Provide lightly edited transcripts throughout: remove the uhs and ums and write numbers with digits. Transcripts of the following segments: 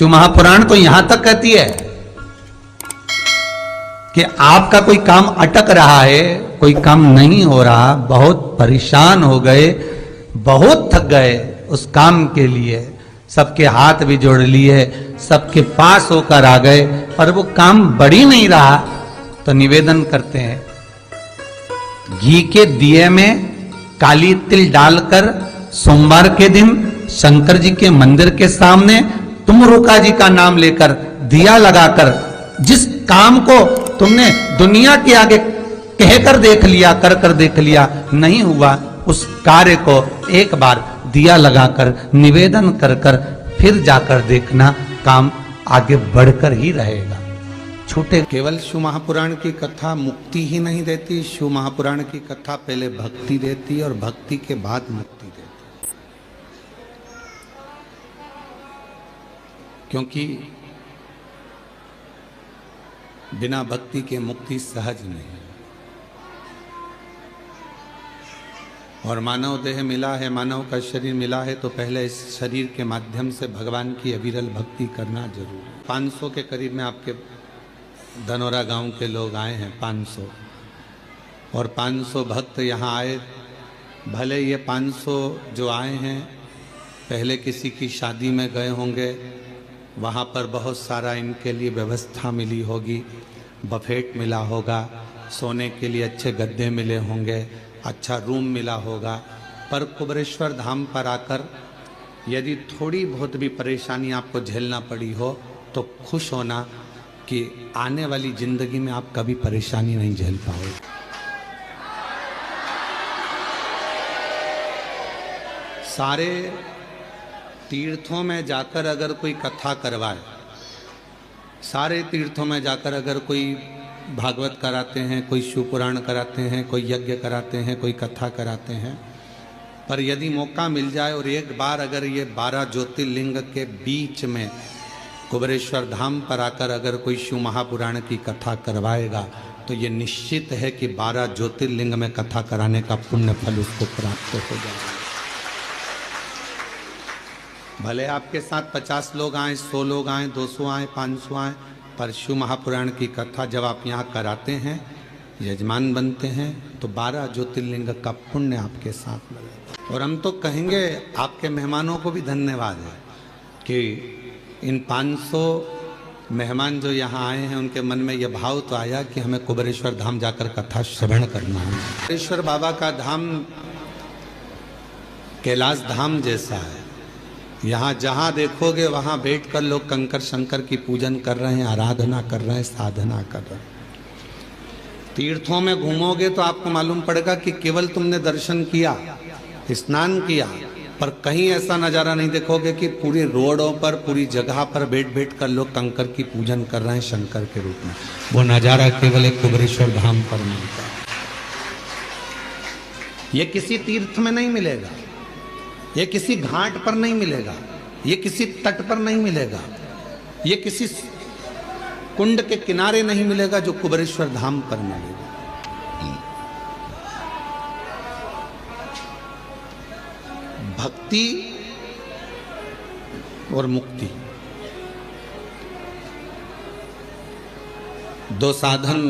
शिव महापुराण तो यहां तक कहती है कि आपका कोई काम अटक रहा है, कोई काम नहीं हो रहा, बहुत परेशान हो गए, बहुत थक गए उस काम के लिए, सबके हाथ भी जोड़ लिए, सबके पास होकर आ गए और वो काम बढ़ ही नहीं रहा, तो निवेदन करते हैं घी के दिए में काली तिल डालकर सोमवार के दिन शंकर जी के मंदिर के सामने तुम रुका जी का नाम लेकर दिया लगाकर जिस काम को तुमने दुनिया के आगे कहकर देख लिया, कर देख लिया, नहीं हुआ, उस कार्य को एक बार दिया लगाकर निवेदन कर फिर जाकर देखना, काम आगे बढ़कर ही रहेगा। छूटे। केवल शिव महापुराण की कथा मुक्ति ही नहीं देती, शिव महापुराण की कथा पहले भक्ति देती और भक्ति के बाद मुक्ति देती, क्योंकि बिना भक्ति के मुक्ति सहज नहीं। और मानव देह मिला है, मानव का शरीर मिला है, तो पहले इस शरीर के माध्यम से भगवान की अविरल भक्ति करना जरूर है। 500 के करीब में आपके धनौरा गांव के लोग आए हैं, 500, और 500 भक्त यहाँ आए। भले ये 500 जो आए हैं पहले किसी की शादी में गए होंगे, वहाँ पर बहुत सारा इनके लिए व्यवस्था मिली होगी, बफेट मिला होगा, सोने के लिए अच्छे गद्दे मिले होंगे, अच्छा रूम मिला होगा, पर कुबेरेश्वर धाम पर आकर यदि थोड़ी बहुत भी परेशानी आपको झेलना पड़ी हो तो खुश होना कि आने वाली जिंदगी में आप कभी परेशानी नहीं झेल पाओगे। सारे तीर्थों में जाकर अगर कोई कथा करवाए, सारे तीर्थों में जाकर अगर कोई भागवत कराते हैं, कोई शिव पुराण कराते हैं, कोई यज्ञ कराते हैं, कोई कथा कराते हैं, पर यदि मौका मिल जाए और एक बार अगर ये 12 ज्योतिर्लिंग के बीच में कुबेरेश्वर धाम पर आकर अगर कोई शिव महापुराण की कथा करवाएगा तो ये निश्चित है कि 12 ज्योतिर्लिंग में कथा कराने का पुण्य फल उसको प्राप्त हो जाएगा। भले आपके साथ 50 लोग आए, 100 लोग आए, 200 आए, 500 आए, पर शिव महापुराण की कथा जब आप यहाँ कराते हैं, यजमान बनते हैं, तो 12 ज्योतिर्लिंग का पुण्य आपके साथ लगेगा। और हम तो कहेंगे आपके मेहमानों को भी धन्यवाद है कि इन 500 मेहमान जो यहाँ आए हैं उनके मन में यह भाव तो आया कि हमें कुबेरेश्वर धाम जाकर कथा श्रवण करना है। कुबेरेश्वर बाबा का धाम कैलाश धाम जैसा है, यहाँ जहाँ देखोगे वहाँ बैठकर लोग कंकर शंकर की पूजन कर रहे हैं, आराधना कर रहे हैं, साधना कर रहे हैं। तीर्थों में घूमोगे तो आपको मालूम पड़ेगा कि केवल तुमने दर्शन किया, स्नान किया, पर कहीं ऐसा नज़ारा नहीं देखोगे कि पूरी रोडों पर, पूरी जगह पर बैठ कर लोग कंकर की पूजन कर रहे हैं शंकर के रूप में। वो नज़ारा केवल एक कुबेरेश्वर धाम पर मिलता है। ये किसी तीर्थ में नहीं मिलेगा, ये किसी घाट पर नहीं मिलेगा, ये किसी तट पर नहीं मिलेगा, ये किसी कुंड के किनारे नहीं मिलेगा, जो कुबेरेश्वर धाम पर मिलेगा। भक्ति और मुक्ति, दो साधन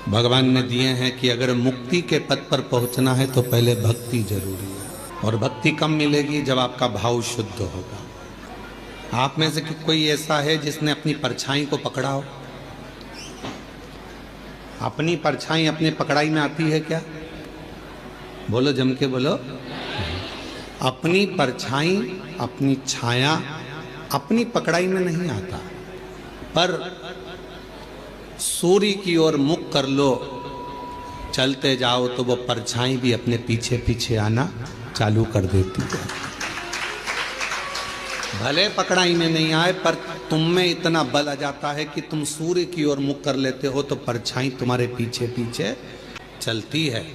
भगवान ने दिए हैं कि अगर मुक्ति के पद पर पहुंचना है तो पहले भक्ति जरूरी है। और भक्ति कब मिलेगी? जब आपका भाव शुद्ध होगा। आप में से कोई ऐसा है जिसने अपनी परछाई को पकड़ा हो? अपनी परछाई अपनी पकड़ाई में आती है क्या? बोलो, जम के बोलो। अपनी परछाई, अपनी छाया अपनी पकड़ाई में नहीं आता, पर सूर्य की ओर मुख कर लो, चलते जाओ तो वो परछाई भी अपने पीछे पीछे आना चालू कर देती है। भले पकड़ाई में नहीं आए, पर तुम में इतना बल आ जाता है कि तुम सूर्य की ओर मुख कर लेते हो तो परछाई तुम्हारे पीछे पीछे चलती है।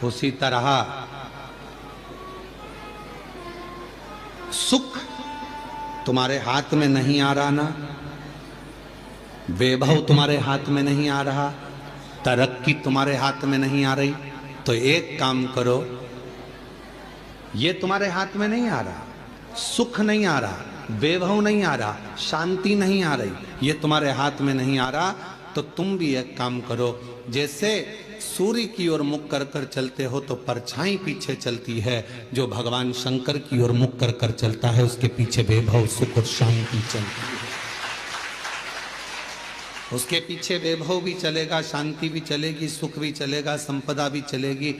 उसी तरह सुख तुम्हारे हाथ में नहीं आ रहा ना, वैभव तुम्हारे हाथ में नहीं आ रहा, तरक्की तुम्हारे हाथ में नहीं आ रही, तो एक काम करो, ये तुम्हारे हाथ में नहीं आ रहा, सुख नहीं आ रहा, वैभव नहीं आ रहा, शांति नहीं आ रही, ये तुम्हारे हाथ में नहीं आ रहा, तो तुम भी एक काम करो। जैसे सूर्य की ओर मुख कर कर चलते हो तो परछाई पीछे चलती है, जो भगवान शंकर की ओर मुख कर कर चलता है उसके पीछे वैभव, सुख और शांति चलती है। उसके पीछे वैभव भी चलेगा, शांति भी चलेगी, सुख भी चलेगा, संपदा भी चलेगी।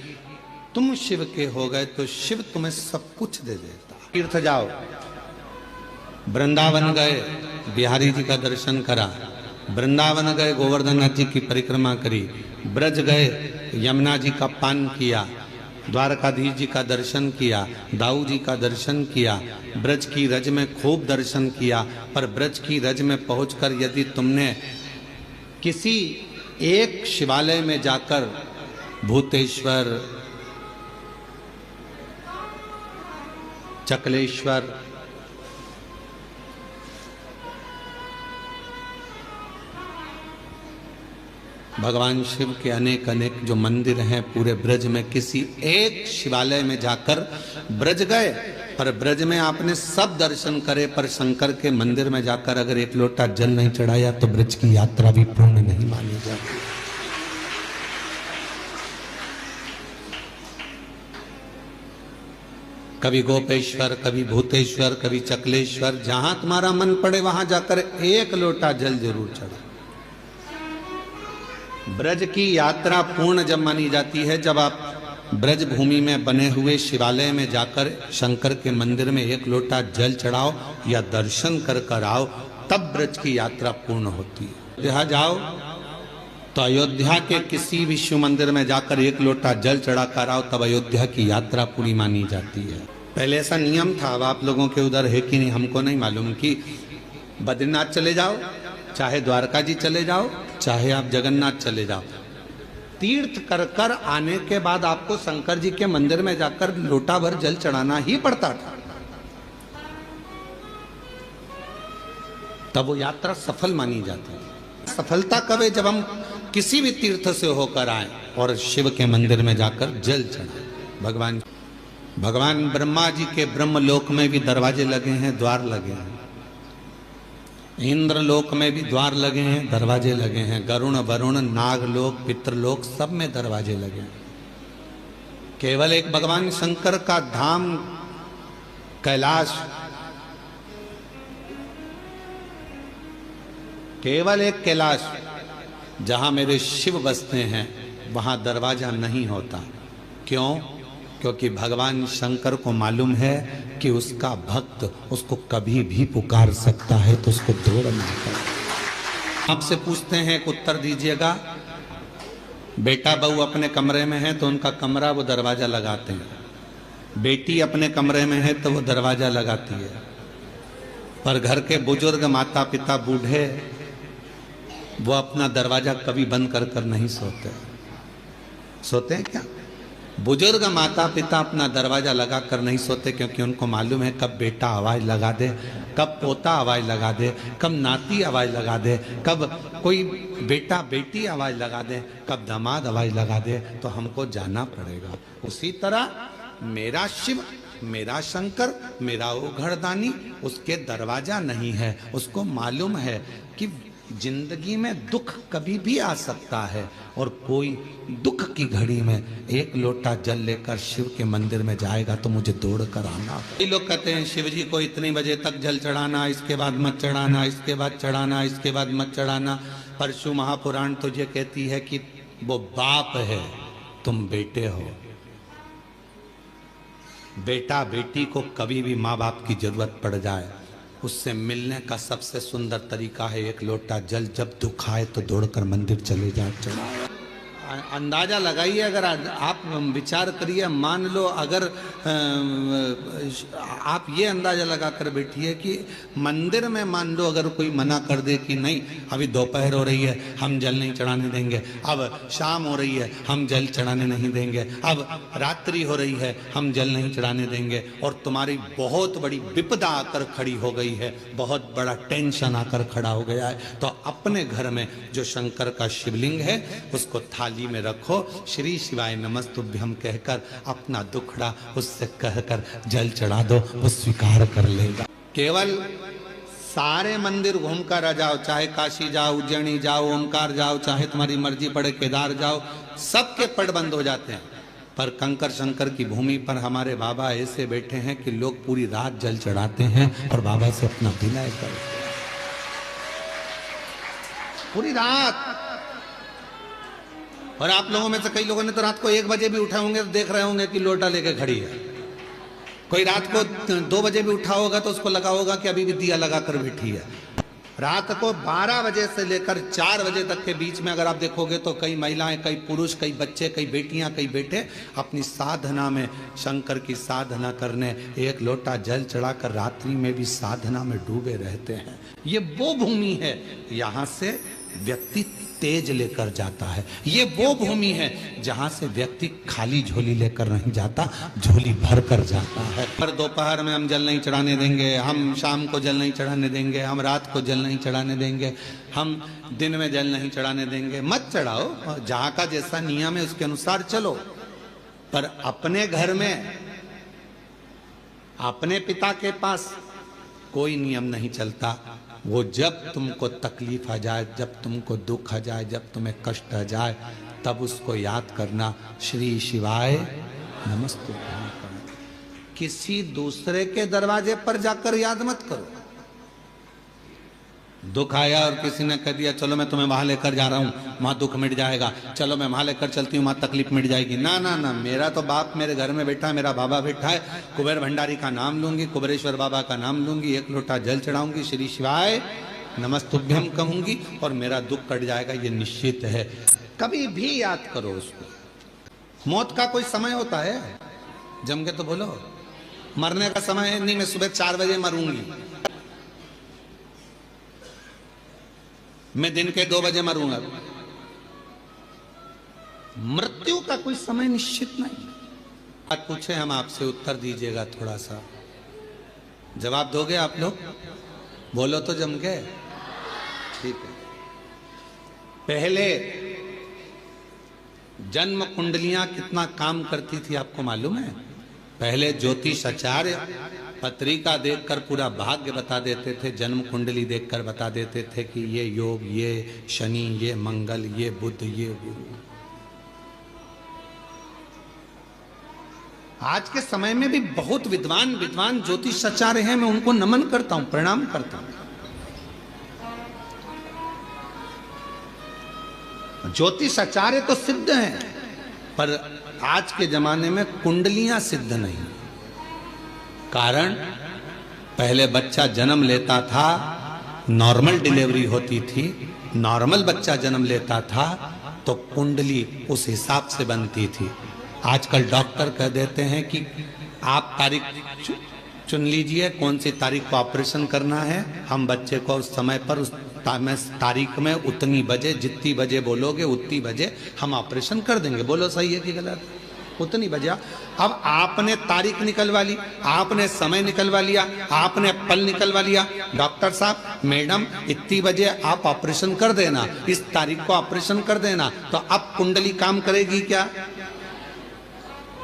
तुम शिव के हो गए तो शिव तुम्हें सब कुछ दे देता। तीर्थ जाओ, वृंदावन गए, बिहारी जी का दर्शन करा, वृंदावन गए, गोवर्धन नाथ जी की परिक्रमा करी, ब्रज गए, यमुना जी का पान किया, द्वारकाधीश जी का दर्शन किया, दाऊ जी का दर्शन किया, ब्रज की रज में खूब दर्शन किया। पर ब्रज की रज में पहुंचकर यदि तुमने किसी एक शिवालय में जाकर भूतेश्वर, चकलेश्वर, भगवान शिव के अनेक अनेक जो मंदिर हैं पूरे ब्रज में, किसी एक शिवालय में जाकर ब्रज गए, पर ब्रज में आपने सब दर्शन करे, पर शंकर के मंदिर में जाकर अगर एक लोटा जल नहीं चढ़ाया तो ब्रज की यात्रा भी पूर्ण नहीं मानी जाती। कभी गोपेश्वर, कभी भूतेश्वर, कभी चकलेश्वर, जहां तुम्हारा मन पड़े वहां जाकर एक लोटा जल जरूर चढ़ा। ब्रज की यात्रा पूर्ण जब मानी जाती है जब आप ब्रज भूमि में बने हुए शिवालय में जाकर शंकर के मंदिर में एक लोटा जल चढ़ाओ या दर्शन कर कर आओ, तब ब्रज की यात्रा पूर्ण होती है। अयोध्या जाओ तो अयोध्या के किसी भी शिव मंदिर में जाकर एक लोटा जल चढ़ा कर आओ, तब अयोध्या की यात्रा पूरी मानी जाती है। पहले ऐसा नियम था, अब आप लोगों के उधर है कि नहीं हमको नहीं मालूम, कि बद्रीनाथ चले जाओ, चाहे द्वारका जी चले जाओ, चाहे आप जगन्नाथ चले जाओ, तीर्थ कर कर आने के बाद आपको शंकर जी के मंदिर में जाकर लोटा भर जल चढ़ाना ही पड़ता था, तब वो यात्रा सफल मानी जाती है। सफलता कब है? जब हम किसी भी तीर्थ से होकर आए और शिव के मंदिर में जाकर जल चढ़ाए। भगवान ब्रह्मा जी के ब्रह्मलोक में भी दरवाजे लगे हैं, द्वार लगे हैं, इंद्र लोक में भी द्वार लगे हैं, दरवाजे लगे हैं, गरुण वरुण नागलोक पितृलोक सब में दरवाजे लगे हैं। केवल एक भगवान शंकर का धाम कैलाश, केवल एक कैलाश जहां मेरे शिव बसते हैं वहां दरवाजा नहीं होता। क्यों? क्योंकि भगवान शंकर को मालूम है कि उसका भक्त उसको कभी भी पुकार सकता है, तो उसको दौड़ ना कर। आपसे पूछते हैं, एक उत्तर दीजिएगा। बेटा बहू अपने कमरे में है तो उनका कमरा वो दरवाजा लगाते हैं, बेटी अपने कमरे में है तो वो दरवाजा लगाती है, पर घर के बुजुर्ग माता पिता बूढ़े वो अपना दरवाजा कभी बंद कर कर नहीं सोते। सोते हैं क्या? बुजुर्ग माता पिता अपना दरवाजा लगा कर नहीं सोते, क्योंकि उनको मालूम है कब बेटा आवाज लगा दे, कब पोता आवाज लगा दे, कब नाती आवाज लगा दे, कब कोई बेटा बेटी आवाज लगा दे, कब दामाद आवाज लगा दे, तो हमको जाना पड़ेगा। उसी तरह मेरा शिव, मेरा शंकर, मेरा वो घरदानी, उसके दरवाजा नहीं है। उसको मालूम है कि जिंदगी में दुख कभी भी आ सकता है, और कोई दुख की घड़ी में एक लोटा जल लेकर शिव के मंदिर में जाएगा तो मुझे दौड़ कर आना। कई लोग कहते हैं शिव जी को इतने बजे तक जल चढ़ाना, इसके बाद मत चढ़ाना, इसके बाद चढ़ाना, इसके बाद मत चढ़ाना। परशु महापुराण तो ये कहती है कि वो बाप है, तुम बेटे हो। बेटा बेटी को कभी भी माँ बाप की जरूरत पड़ जाए, उससे मिलने का सबसे सुंदर तरीका है एक लोटा जल। जब दुख आए तो दौड़कर मंदिर चले जाओ, चढ़ाओ। अंदाजा लगाइए, अगर आप विचार करिए, मान लो अगर आप ये अंदाजा लगा कर बैठिए कि मंदिर में मान लो अगर कोई मना कर दे कि नहीं अभी दोपहर हो रही है हम जल नहीं चढ़ाने देंगे, अब शाम हो रही है हम जल चढ़ाने नहीं देंगे, अब रात्रि हो रही है हम जल नहीं चढ़ाने देंगे, और तुम्हारी बहुत बड़ी विपदा आकर खड़ी हो गई है, बहुत बड़ा टेंशन आकर खड़ा हो गया है, तो अपने घर में जो शंकर का शिवलिंग है उसको थाली में रखो, श्री शिवाय नमस्तुभ्यम कहकर अपना दुखड़ा उससे कहकर जल चढ़ा दो, वो स्वीकार कर लेगा। केवल सारे मंदिर घूम कर आ जाओ, चाहे काशी जाओ, उज्जैनी जाओ, ओमकार जाओ, चाहे तुम्हारी मर्जी पड़े केदार जाओ, सबके पट बंद हो जाते हैं। पर कंकर शंकर की भूमि पर हमारे बाबा ऐसे बैठे हैं कि लोग पूरी रात जल चढ़ाते हैं और बाबा से अपना विनय करते हैं पूरी रात। और आप लोगों में से कई लोगों ने तो रात को 1 बजे भी उठे होंगे तो देख रहे होंगे कि लोटा लेके खड़ी है। कोई रात को 2 बजे भी उठा होगा तो उसको लगा होगा कि अभी भी दिया लगा कर बैठी है। रात को 12 बजे से लेकर 4 बजे तक के बीच में अगर आप देखोगे तो कई महिलाएं, कई पुरुष, कई बच्चे, कई बेटियां, कई बेटे अपनी साधना में, शंकर की साधना करने 1 लोटा जल चढ़ाकर रात्रि में भी साधना में डूबे रहते हैं। ये वो भूमि है, यहां से व्यक्ति तेज लेकर जाता है। ये वो भूमि है जहां से व्यक्ति खाली झोली लेकर नहीं जाता, झोली भर कर जाता है। पर दोपहर में हम जल नहीं चढ़ाने देंगे, हम शाम को जल नहीं चढ़ाने देंगे, हम रात को जल नहीं चढ़ाने देंगे, हम दिन में जल नहीं चढ़ाने देंगे। मत चढ़ाओ, जहां का जैसा नियम है उसके अनुसार चलो। पर अपने घर में, अपने पिता के पास कोई नियम नहीं चलता। वो जब तुमको तकलीफ आ जाए, जब तुमको दुख आ जाए, जब तुम्हें कष्ट आ जाए, तब उसको याद करना, श्री शिवाय नमस्ते। किसी दूसरे के दरवाजे पर जाकर याद मत करो। दुख आया और किसी ने कह दिया चलो मैं तुम्हें वहां लेकर जा रहा हूं, वहां दुख मिट जाएगा, चलो मैं वहां लेकर चलती हूँ, वहां तकलीफ मिट जाएगी। ना ना ना, मेरा तो बाप मेरे घर में बैठा है, मेरा बाबा बैठा है, कुबेर भंडारी का नाम लूंगी, कुबेरेश्वर बाबा का नाम लूंगी, 1 लोटा जल चढ़ाऊंगी, श्री शिवाय नमस्तुभ्यम कहूंगी और मेरा दुख कट जाएगा, ये निश्चित है। कभी भी याद करो उसको। मौत का कोई समय होता है? जम के तो बोलो। मरने का समय है? नहीं, मैं सुबह 4 बजे मरूंगी, मैं दिन के 2 बजे मरूंगा। मृत्यु का कोई समय निश्चित नहीं। बात पूछे हम आपसे, उत्तर दीजिएगा, थोड़ा सा जवाब दोगे आप लोग? बोलो तो जम के। ठीक है। पहले जन्म कुंडलियां कितना काम करती थी आपको मालूम है? पहले ज्योतिष आचार्य पत्रिका देखकर पूरा भाग्य बता देते थे, जन्म कुंडली देखकर बता देते थे कि ये योग, ये शनि, ये मंगल, ये बुध, ये गुरु। आज के समय में भी बहुत विद्वान ज्योतिष आचार्य हैं, मैं उनको नमन करता हूं, प्रणाम करता हूं। ज्योतिष आचार्य तो सिद्ध हैं, पर आज के जमाने में कुंडलियां सिद्ध नहीं। कारण पहले बच्चा जन्म लेता था, नॉर्मल डिलीवरी होती थी, नॉर्मल बच्चा जन्म लेता था तो कुंडली उस हिसाब से बनती थी। आजकल डॉक्टर कह देते हैं कि आप तारीख चुन लीजिए, कौन सी तारीख को ऑपरेशन करना है, हम बच्चे को उस समय पर उस तारीख में उतनी बजे, जितनी बजे बोलोगे उतनी बजे हम ऑपरेशन कर देंगे। बोलो सही है कि गलत? उतनी बजे। अब आपने तारीख निकलवा ली, आपने समय निकलवा लिया, आपने पल निकलवा लिया, डॉक्टर साहब, मैडम, इतनी बजे आप ऑपरेशन कर देना, इस तारीख को ऑपरेशन कर देना, तो अब कुंडली काम करेगी क्या?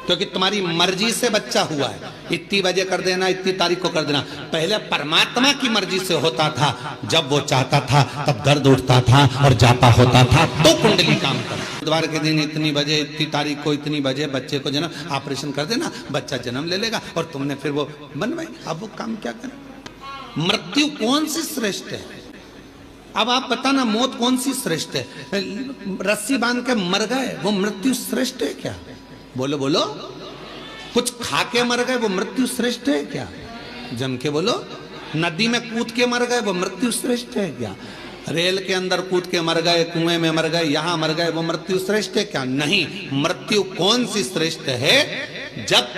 क्योंकि तुम्हारी मर्जी से बच्चा हुआ है, इतनी बजे कर देना, इतनी तारीख को कर देना। पहले परमात्मा की मर्जी से होता था, जब वो चाहता था तब दर्द उठता था और जापा होता था तो कुंडली काम कर। बुधवार के दिन इतनी बजे, इतनी तारीख को, इतनी बजे बच्चे को जन्म, ऑपरेशन कर देना, बच्चा जन्म ले लेगा और तुमने फिर वो बनवाई। अब वो काम क्या करे? मृत्यु कौन सी श्रेष्ठ है? अब आप बताना, मौत कौन सी श्रेष्ठ है? रस्सी बांध के मर गए, वो मृत्यु श्रेष्ठ है क्या? बोलो बोलो। कुछ खा के मर गए, वो मृत्यु श्रेष्ठ है क्या? जम के बोलो। नदी में कूद के मर गए, वो मृत्यु श्रेष्ठ है क्या? रेल के अंदर कूद के मर गए, कुएं में मर गए, यहां मर गए, वो मृत्यु श्रेष्ठ है क्या? नहीं। मृत्यु कौन सी श्रेष्ठ है? जब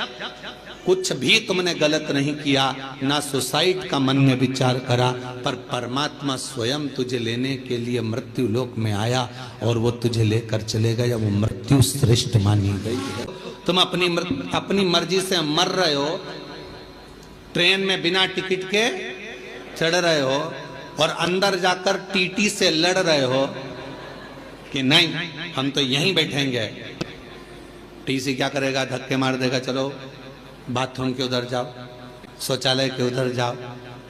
कुछ भी तुमने गलत नहीं किया, ना सुसाइड का मन में विचार करा, पर परमात्मा स्वयं तुझे लेने के लिए मृत्यु लोक में आया और वो तुझे लेकर चले गया, वो मृत्यु श्रेष्ठ मानी गई है। तुम अपनी मर्जी से मर रहे हो, ट्रेन में बिना टिकट के चढ़ रहे हो और अंदर जाकर टीटी से लड़ रहे हो कि नहीं हम तो यहीं बैठेंगे। टीसी क्या करेगा? धक्के मार देगा, चलो बाथरूम के उधर जाओ, शौचालय के उधर जाओ,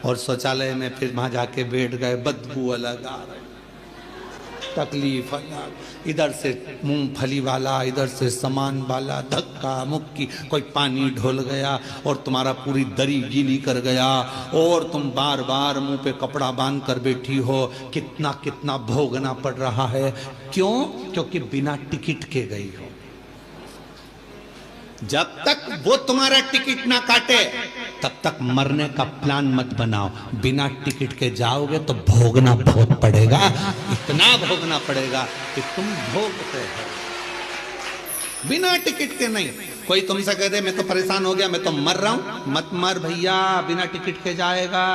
और शौचालय में फिर वहां जाके बैठ गए, बदबू अलग आ रही, तकलीफ अलग, इधर से मूंगफली वाला, इधर से सामान वाला, धक्का मुक्की, कोई पानी ढोल गया और तुम्हारा पूरी दरी गीली कर गया और तुम बार बार मुंह पे कपड़ा बांध कर बैठी हो। कितना कितना भोगना पड़ रहा है। क्यों? क्योंकि बिना टिकट के गई हो। जब तक वो तुम्हारा टिकट ना काटे तब तक मरने का प्लान मत बनाओ। बिना टिकट के जाओगे तो भोगना बहुत पड़ेगा, इतना भोगना पड़ेगा कि तुम भोगते हो। बिना टिकट के नहीं। कोई तुमसे कह दे मैं तो परेशान हो गया, मैं तो मर रहा हूं, मत मर भैया, बिना टिकट के जाएगा।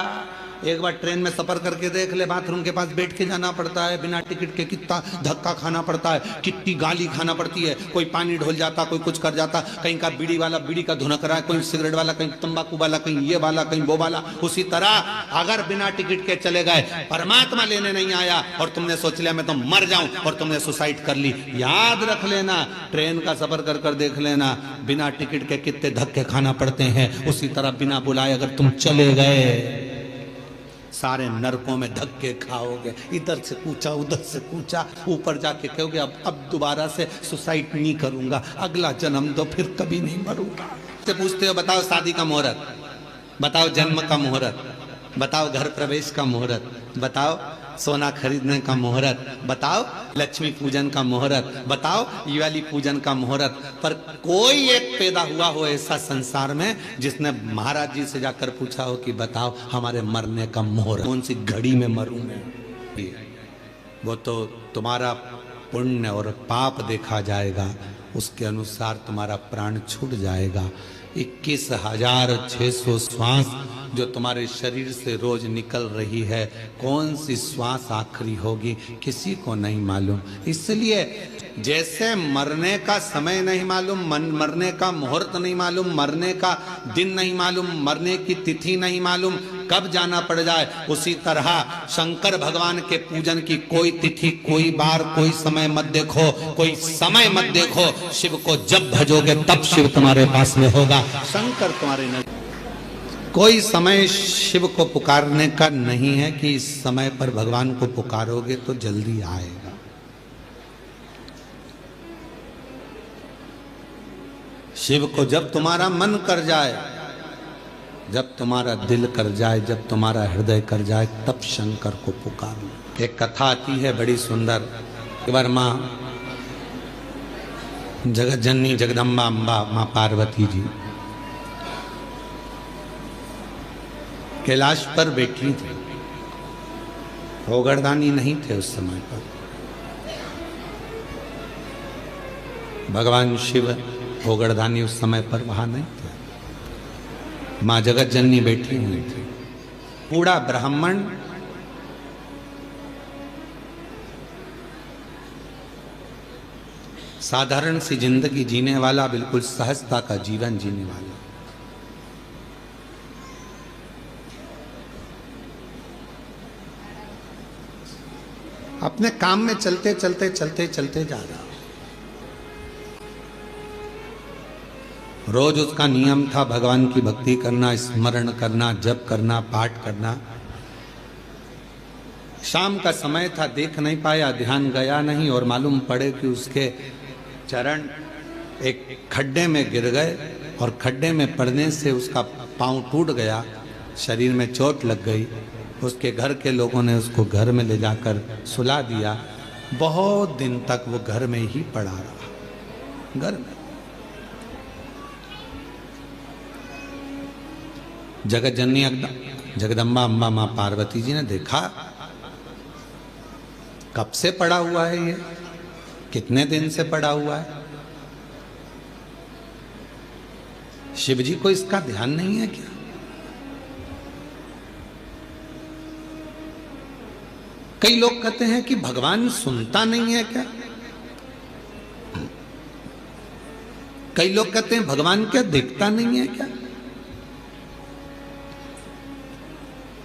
एक बार ट्रेन में सफर करके देख ले, बाथरूम के पास बैठ के जाना पड़ता है बिना टिकट के, कितना धक्का खाना पड़ता है, कितनी गाली खाना पड़ती है। कोई पानी ढोल जाता, कोई कुछ कर जाता, कहीं का बीड़ी वाला बीड़ी का धुनक रहा है, कोई सिगरेट वाला, कहीं तंबाकू वाला, कहीं ये वाला, कहीं वो वाला। उसी तरह अगर बिना टिकट के चले गए, परमात्मा लेने नहीं आया और तुमने सोच लिया मैं तो मर जाऊं और तुमने सुसाइड कर ली, याद रख लेना, ट्रेन का सफर कर कर देख लेना, बिना टिकट के कितने धक्के खाना पड़ते हैं। उसी तरह बिना बुलाए अगर तुम चले गए, सारे नरकों में धक्के खाओगे, इधर से कूचा, उधर से कूचा, ऊपर जाके कहोगे अब दोबारा से सुसाइड नहीं करूंगा, अगला जन्म दो, फिर कभी नहीं मरूंगा। से पूछते हो बताओ शादी का मुहूर्त, बताओ जन्म का मुहूर्त, बताओ घर प्रवेश का मुहूर्त, बताओ सोना खरीदने का मुहूर्त, बताओ लक्ष्मी पूजन का मुहूर्त, बताओ दिवाली पूजन का मुहूर्त, पर कोई एक पैदा हुआ हो ऐसा संसार में जिसने महाराज जी से जाकर पूछा हो कि बताओ हमारे मरने का मुहूर्त, कौन सी घड़ी में मरूं मैं। वो तो तुम्हारा पुण्य और पाप देखा जाएगा, उसके अनुसार तुम्हारा प्राण छूट जाएगा। 21,600 श्वास जो तुम्हारे शरीर से रोज निकल रही है, कौन सी श्वास आखिरी होगी किसी को नहीं मालूम। इसलिए जैसे मरने का समय नहीं मालूम, मरने का मुहूर्त नहीं मालूम, मरने का दिन नहीं मालूम, मरने की तिथि नहीं मालूम, कब जाना पड़ जाए, उसी तरह शंकर भगवान के पूजन की कोई तिथि, कोई बार, कोई समय मत देखो, कोई समय मत देखो। शिव को जब भजोगे तब शिव तुम्हारे पास में होगा, शंकर तुम्हारे न। कोई समय शिव को पुकारने का नहीं है कि इस समय पर भगवान को पुकारोगे तो जल्दी आएगा। शिव को जब तुम्हारा मन कर जाए, जब तुम्हारा दिल कर जाए, जब तुम्हारा हृदय कर जाए, तब शंकर को पुकारो। एक कथा आती है बड़ी सुंदर। एक बार माँ जगत जननी जगदम्बा अम्बा माँ पार्वती जी कैलाश पर बैठी थी। होगरदानी नहीं थे उस समय पर। भगवान शिव होगरदानी उस समय पर वहां नहीं थे। माँ जगत जननी बैठी हुई थी। बूढ़ा ब्राह्मण साधारण सी जिंदगी जीने वाला, बिल्कुल सहजता का जीवन जीने वाला, अपने काम में चलते चलते चलते चलते जा रहा। रोज उसका नियम था भगवान की भक्ति करना, स्मरण करना, जप करना, पाठ करना। शाम का समय था, देख नहीं पाया, ध्यान गया नहीं और मालूम पड़े कि उसके चरण एक खड्डे में गिर गए और खड्डे में पड़ने से उसका पांव टूट गया, शरीर में चोट लग गई। उसके घर के लोगों ने उसको घर में ले जाकर सुला दिया। बहुत दिन तक वो घर में ही पड़ा रहा, घर में। जगत जननी जगदम्बा अम्बा माँ पार्वती जी ने देखा कब से पड़ा हुआ है ये, कितने दिन से पड़ा हुआ है। शिव जी को इसका ध्यान नहीं है क्या? कई लोग कहते हैं कि भगवान सुनता नहीं है क्या? कई लोग कहते हैं भगवान क्या देखता नहीं है क्या?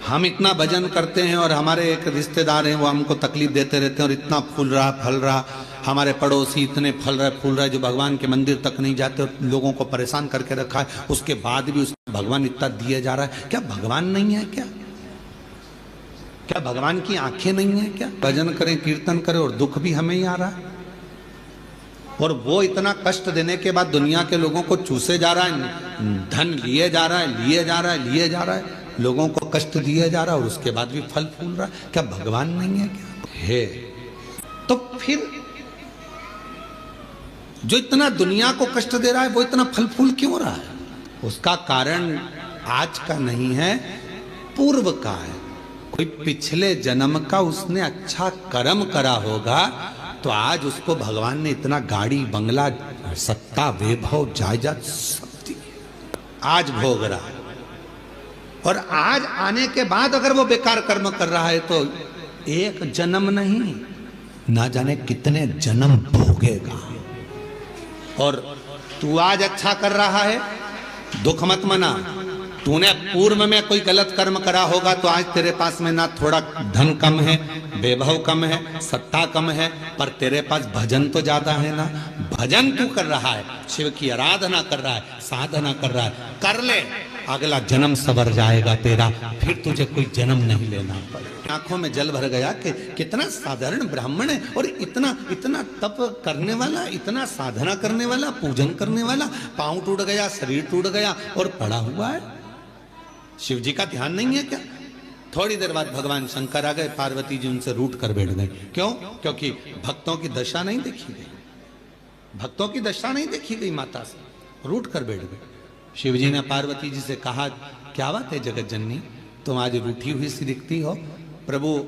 हम इतना भजन करते हैं और हमारे एक रिश्तेदार हैं, वो हमको तकलीफ देते रहते हैं और इतना फूल रहा फल रहा, हमारे पड़ोसी इतने फल रहे फूल रहे जो भगवान के मंदिर तक नहीं जाते और लोगों को परेशान करके रखा है। उसके बाद भी उस भगवान इतना दिए जा रहा है, क्या भगवान नहीं है क्या? क्या भगवान की आंखें नहीं है क्या? भजन करें, कीर्तन करें और दुख भी हमें ही आ रहा है। और वो इतना कष्ट देने के बाद दुनिया के लोगों को चूसे जा रहा है, धन लिए जा रहा है, लिए जा रहा है, लिए जा रहा है, लोगों को कष्ट दिए जा रहा है और उसके बाद भी फल फूल रहा है। क्या भगवान नहीं है क्या? है। तो फिर जो इतना दुनिया को कष्ट दे रहा है वो इतना फल फूल क्यों रहा है? उसका कारण आज का नहीं है, पूर्व का है। कोई पिछले जन्म का उसने अच्छा कर्म करा होगा तो आज उसको भगवान ने इतना गाड़ी बंगला सत्ता वैभव जायदाद सब दी, आज भोग रहा है। और आज आने के बाद अगर वो बेकार कर्म कर रहा है तो एक जन्म नहीं, ना जाने कितने जन्म भोगेगा। और तू आज अच्छा कर रहा है, दुख मत मना। तूने पूर्व में कोई गलत कर्म करा होगा तो आज तेरे पास में ना थोड़ा धन कम है, वैभव कम है, सत्ता कम है, पर तेरे पास भजन तो ज्यादा है ना। भजन तू कर रहा है, शिव की आराधना कर रहा है, साधना कर रहा है, कर ले, अगला जन्म सवर जाएगा तेरा, फिर तुझे कोई जन्म नहीं लेना पड़ेगा। आंखों में जल भर गया कि कितना साधारण ब्राह्मण है और इतना इतना तप करने वाला, इतना साधना करने वाला, पूजन करने वाला, पांव टूट गया, शरीर टूट गया और पड़ा हुआ है। शिव जी का ध्यान नहीं है क्या? थोड़ी देर बाद भगवान शंकर आ गए, पार्वती जी उनसे रूठ कर बैठ गए। क्यों? क्योंकि भक्तों की दशा नहीं देखी गई, भक्तों की दशा नहीं देखी गई, माता से रूठ कर बैठ गए। शिव जी ने पार्वती जी से कहा, क्या बात है जगत जननी, तुम आज रूठी हुई सी दिखती हो। प्रभु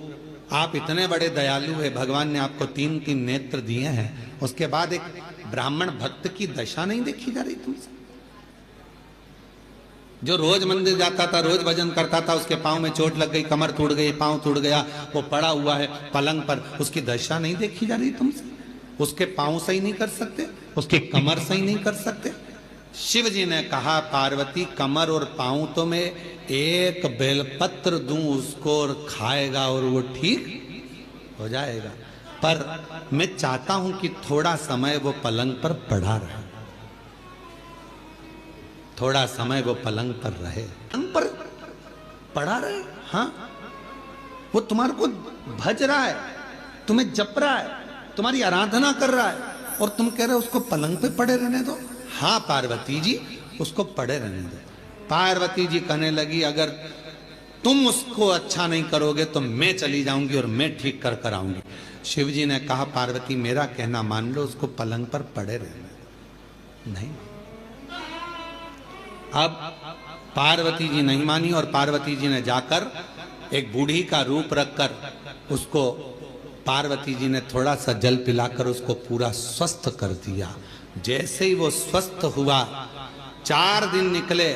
आप इतने बड़े दयालु है, भगवान ने आपको 3-3 नेत्र दिए हैं, उसके बाद एक ब्राह्मण भक्त की दशा नहीं देखी जा रही तुमसे? जो रोज मंदिर जाता था, रोज भजन करता था, उसके पांव में चोट लग गई, कमर टूट गई, पांव टूट गया, वो पड़ा हुआ है पलंग पर, उसकी दशा नहीं देखी जा रही तुमसे? उसके पांव सही नहीं कर सकते, उसकी कमर सही नहीं कर सकते? शिव जी ने कहा, पार्वती कमर और पांव तो मैं एक बेलपत्र दूं उसको और खाएगा और वो ठीक हो जाएगा, पर मैं चाहता हूं कि थोड़ा समय वो पलंग पर पड़ा रहे, थोड़ा समय वो पलंग पर रहे, पलंग पर पड़ा रहे। हाँ, वो तुम्हारे को भज रहा है, तुम्हें जप रहा है, तुम्हारी आराधना कर रहा है और तुम कह रहे हो उसको पलंग पे पड़े रहने दो। हाँ पार्वती जी, उसको पड़े रहने दो। पार्वती जी कहने लगी, अगर तुम उसको अच्छा नहीं करोगे तो मैं चली जाऊंगी और मैं ठीक कर कर आऊंगी। शिव जी ने कहा, पार्वती मेरा कहना मान लो, उसको पलंग पर पड़े रहने दो। नहीं, अब पार्वती जी नहीं मानी और पार्वती जी ने जाकर एक बूढ़ी का रूप रखकर उसको, पार्वती जी ने थोड़ा सा जल पिलाकर उसको पूरा स्वस्थ कर दिया। जैसे ही वो स्वस्थ हुआ, 4 दिन निकले,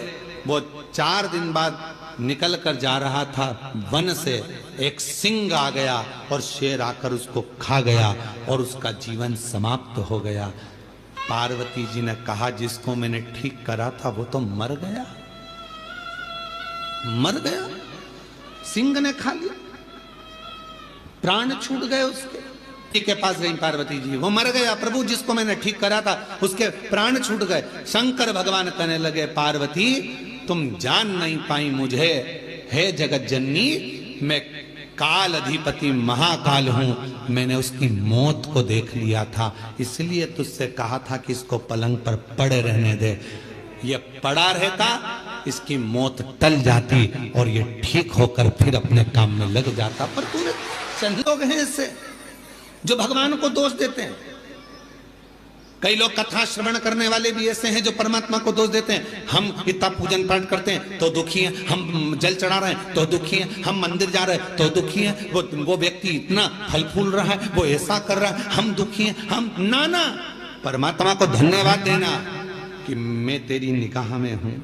वो 4 दिन बाद निकल कर जा रहा था, वन से एक सिंह आ गया और शेर आकर उसको खा गया और उसका जीवन समाप्त हो गया। पार्वती जी ने कहा, जिसको मैंने ठीक करा था वो तो मर गया, मर गया, सिंह ने खा लिया, प्राण छूट गए उसके। के पास गई पार्वती जी, वो मर गया। प्रभु जिसको मैंने ठीक करा था उसके प्राण छूट गए। शंकर भगवान कहने लगे, पार्वती तुम जान नहीं पाई मुझे, हे जगत जननी, मैं काल अधिपति महाकाल हूं, मैंने उसकी मौत को देख लिया था, इसलिए तुझसे कहा था कि इसको पलंग पर पड़े रहने दे। ये पड़ा रहता, इसकी मौत टल जाती और ये ठीक होकर फिर अपने काम में लग जाता। पर तूने, चंद लोग हैं इससे जो भगवान को दोष देते हैं। कई लोग कथा श्रवण करने वाले भी ऐसे हैं जो परमात्मा को दोष देते हैं। हम इतना पूजन पाठ करते हैं तो दुखी हैं, हम जल चढ़ा रहे हैं तो दुखी हैं, हम मंदिर जा रहे हैं तो दुखी हैं, वो व्यक्ति इतना फल फूल रहा है, वो ऐसा कर रहा है, हम दुखी हैं। हम ना, परमात्मा को धन्यवाद देना कि मैं तेरी निगाह में हूं।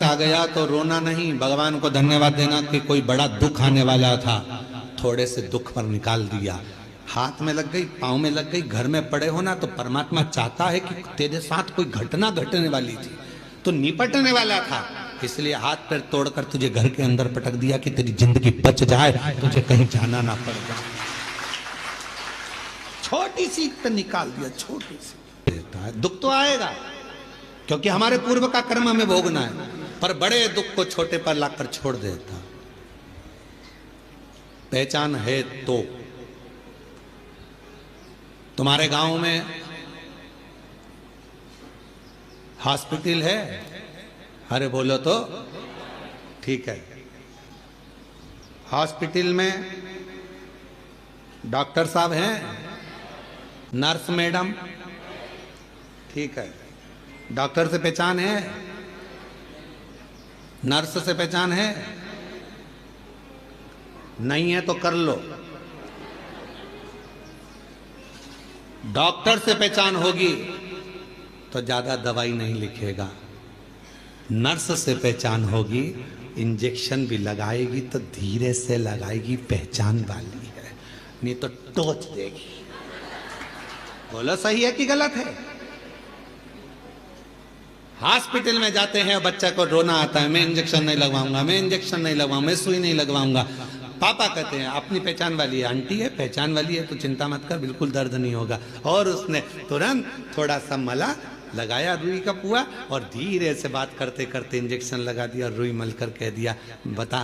आ गया तो रोना नहीं, भगवान को धन्यवाद देना कि कोई बड़ा दुख आने वाला था, थोड़े से दुख पर निकाल दिया। हाथ में लग गई, पांव में लग गई, घर में पड़े होना, तो परमात्मा चाहता है कि तेरे साथ कोई घटना घटने वाली थी तो निपटने वाला था, इसलिए हाथ पैर तोड़कर तुझे घर के अंदर पटक दिया कि तेरी जिंदगी बच जाए, तुझे कहीं जाना ना पड़ जाए। छोटी सी तो निकाल दिया, छोटी सी। दुख तो आएगा क्योंकि हमारे पूर्व का कर्म हमें भोगना है, पर बड़े दुख को छोटे पर लाकर छोड़ देता। पहचान है तो। तुम्हारे गांव में हॉस्पिटल है? अरे बोलो तो, ठीक है। हॉस्पिटल में डॉक्टर साहब हैं, नर्स मैडम, ठीक है। डॉक्टर से पहचान है, नर्स से पहचान है? नहीं है तो कर लो। डॉक्टर से पहचान होगी तो ज्यादा दवाई नहीं लिखेगा। नर्स से पहचान होगी, इंजेक्शन भी लगाएगी तो धीरे से लगाएगी, पहचान वाली है, नहीं तो टोच देगी। बोलो सही है कि गलत है? हॉस्पिटल में जाते हैं, बच्चा को रोना आता है, मैं इंजेक्शन नहीं लगवाऊंगा, मैं इंजेक्शन नहीं लगवाऊंगा, मैं सुई नहीं लगवाऊंगा। पापा कहते हैं अपनी पहचान वाली है, आंटी है पहचान वाली है तो चिंता मत कर, बिल्कुल दर्द नहीं होगा। और उसने तुरंत थोड़ा सा मला लगाया रुई का पुआ और धीरे से बात करते करते इंजेक्शन लगा दिया और रुई मल कर कह दिया, बता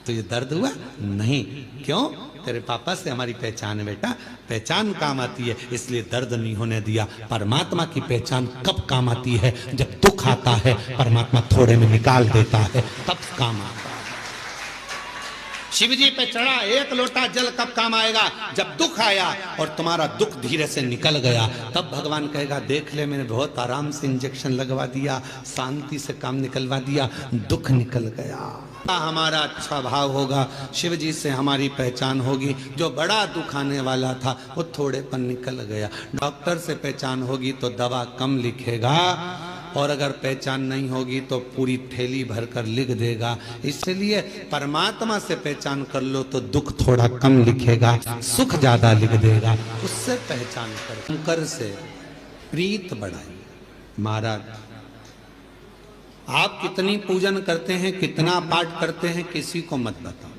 तुझे दर्द हुआ? नहीं। क्यों? तेरे पापा से हमारी पहचान है बेटा, पहचान काम आती है इसलिए दर्द नहीं होने दिया। परमात्मा की पहचान कब काम आती है? जब दुख आता है, परमात्मा थोड़े में निकाल देता है, तब काम आता है। शिव जी पे चढ़ा एक लोटा जल कब काम आएगा? जब दुख आया और तुम्हारा दुख धीरे से निकल गया, तब भगवान कहेगा देख ले मैंने बहुत आराम से इंजेक्शन लगवा दिया, शांति से काम निकलवा दिया, दुख निकल गया। हमारा अच्छा भाव होगा, शिव जी से हमारी पहचान होगी, जो बड़ा दुख आने वाला था वो थोड़े पर निकल गया। डॉक्टर से पहचान होगी तो दवा कम लिखेगा, और अगर पहचान नहीं होगी तो पूरी थैली भरकर लिख देगा। इसलिए परमात्मा से पहचान कर लो तो दुख थोड़ा कम लिखेगा, सुख ज्यादा लिख देगा। उससे पहचान कर, शंकर से प्रीत बढ़ाई। महाराज आप कितनी पूजन करते हैं, कितना पाठ करते हैं, किसी को मत बताओ।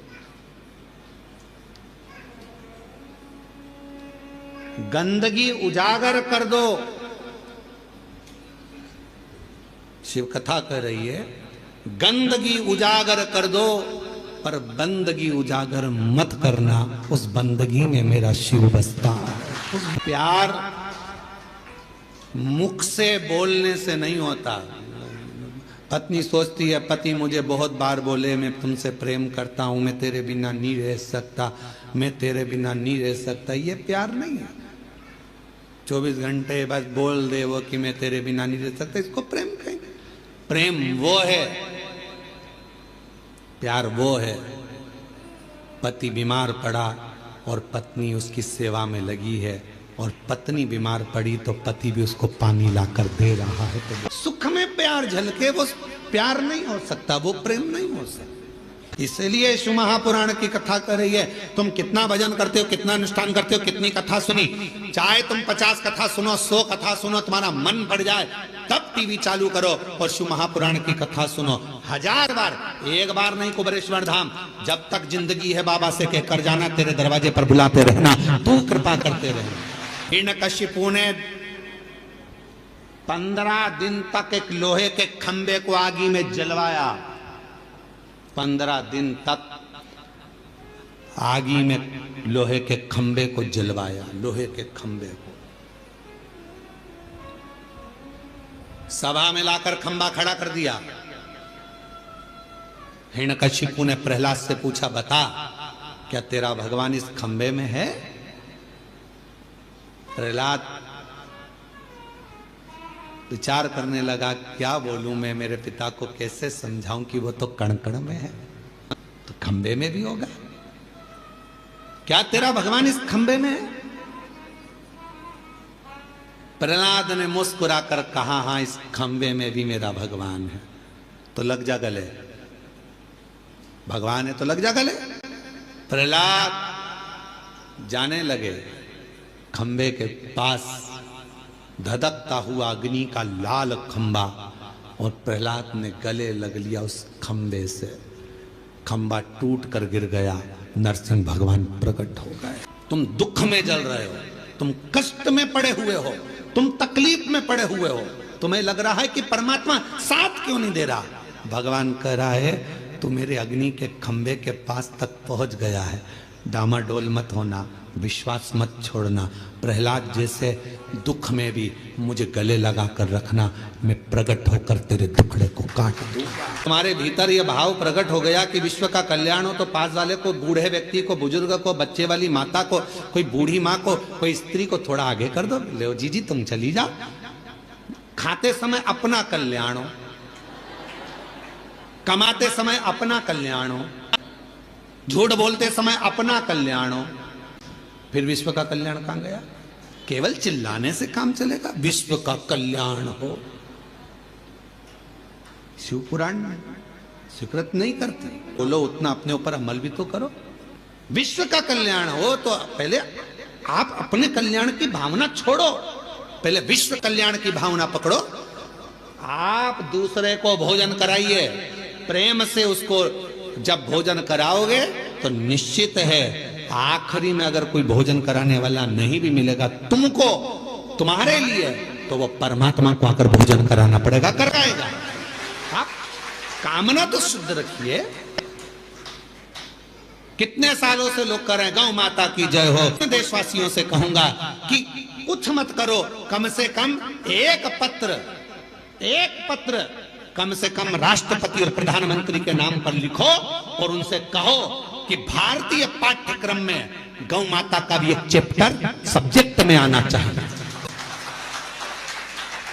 गंदगी उजागर कर दो। शिव कथा कह रही है गंदगी उजागर कर दो, पर बंदगी उजागर मत करना, उस बंदगी में मेरा शिव बसता है। उस प्यार मुख से बोलने से नहीं होता। पत्नी सोचती है पति मुझे बहुत बार बोले मैं तुमसे प्रेम करता हूं, मैं तेरे बिना नहीं रह सकता, मैं तेरे बिना नहीं रह सकता, ये प्यार नहीं है। 24 घंटे बस बोल दे वो कि मैं तेरे बिना नहीं रह सकता, इसको प्रेम कहेंगे? प्रेम वो है, प्यार वो है। पति बीमार पड़ा और पत्नी उसकी सेवा में लगी है, और पत्नी बीमार पड़ी तो पति भी उसको पानी लाकर दे रहा है। तो सुख में प्यार झलके वो प्यार नहीं हो सकता, वो प्रेम नहीं हो सकता। इसलिए शिव महापुराण की कथा कर रही है। तुम कितना भजन करते हो, कितना अनुष्ठान करते हो, कितनी कथा सुनी, चाहे तुम 50 कथा सुनो, 100 कथा सुनो, तुम्हारा मन बढ़ जाए तब टीवी चालू करो और शिव महापुराण की कथा सुनो 1000 बार। एक बार नहीं कुबेरेश्वर धाम, जब तक जिंदगी है बाबा से कहकर जाना, तेरे दरवाजे पर बुलाते रहना, तू कृपा करते रहना। हिरण्यकशिपु ने 15 दिन तक एक लोहे के खंबे को आगी में जलवाया। 15 दिन तक आगी में लोहे के खंबे को जलवाया, लोहे के खंबे को। सभा में लाकर खंबा खड़ा कर दिया। हिरण्यकशिपु ने प्रहलाद से पूछा बता क्या तेरा भगवान इस खंबे में है? प्रहलाद विचार करने लगा क्या बोलूं मैं, मेरे पिता को कैसे समझाऊं कि वो तो कण कण में है, तो खंबे में भी होगा। क्या तेरा भगवान इस खंबे में है? प्रहलाद ने मुस्कुराकर कहा हाँ इस खंबे में भी मेरा भगवान है। तो लग जा गले, भगवान है तो लग जा गले। प्रहलाद जाने लगे खंबे के पास, धधकता हुआ अग्नि का लाल खंबा, और प्रहलाद ने गले लग लिया उस खंबे से। खंबा टूट कर गिर गया, नरसिंह भगवान प्रकट हो गए। तुम दुख में जल रहे हो, तुम कष्ट में पड़े हुए हो, तुम तकलीफ में पड़े हुए हो, तुम्हें लग रहा है कि परमात्मा साथ क्यों नहीं दे रहा? भगवान कह रहा है तू मेरे अग्नि के खंबे के पास तक पहुंच गया है, डामाडोल मत होना, विश्वास मत छोड़ना। प्रहलाद जैसे दुख में भी मुझे गले लगा कर रखना, मैं प्रकट होकर तेरे दुखड़े को काट दूंगा। तुम्हारे भीतर यह भाव प्रकट हो गया कि विश्व का कल्याण हो तो पास वाले को, बूढ़े व्यक्ति को, बुजुर्ग को, बच्चे वाली माता को, कोई बूढ़ी माँ को, कोई स्त्री को थोड़ा आगे कर दो। ले जीजी तुम चली जाओ। खाते समय अपना कल्याण हो, कमाते समय अपना कल्याण हो, झूठ बोलते समय अपना कल्याण हो, फिर विश्व का कल्याण कहां गया? केवल चिल्लाने से काम चलेगा? विश्व का कल्याण हो। शिव पुराण में स्वीकृत नहीं करते, बोलो उतना अपने ऊपर अमल भी तो करो। विश्व का कल्याण हो तो पहले आप अपने कल्याण की भावना छोड़ो, पहले विश्व कल्याण की भावना पकड़ो। आप दूसरे को भोजन कराइए, प्रेम से उसको जब भोजन कराओगे तो निश्चित है आखिरी में अगर कोई भोजन कराने वाला नहीं भी मिलेगा तुमको, तुम्हारे लिए, तो वो परमात्मा को आकर भोजन कराना पड़ेगा, कराएगा। आप कामना तो शुद्ध रखिए। कितने सालों से लोग कर रहे हैं, गौ माता की जय हो। देशवासियों से कहूंगा कि कुछ मत करो, कम से कम एक पत्र कम से कम राष्ट्रपति और प्रधानमंत्री के नाम पर लिखो और उनसे कहो कि भारतीय पाठ्यक्रम में गौ माता का भी एक चैप्टर सब्जेक्ट में आना चाहिए।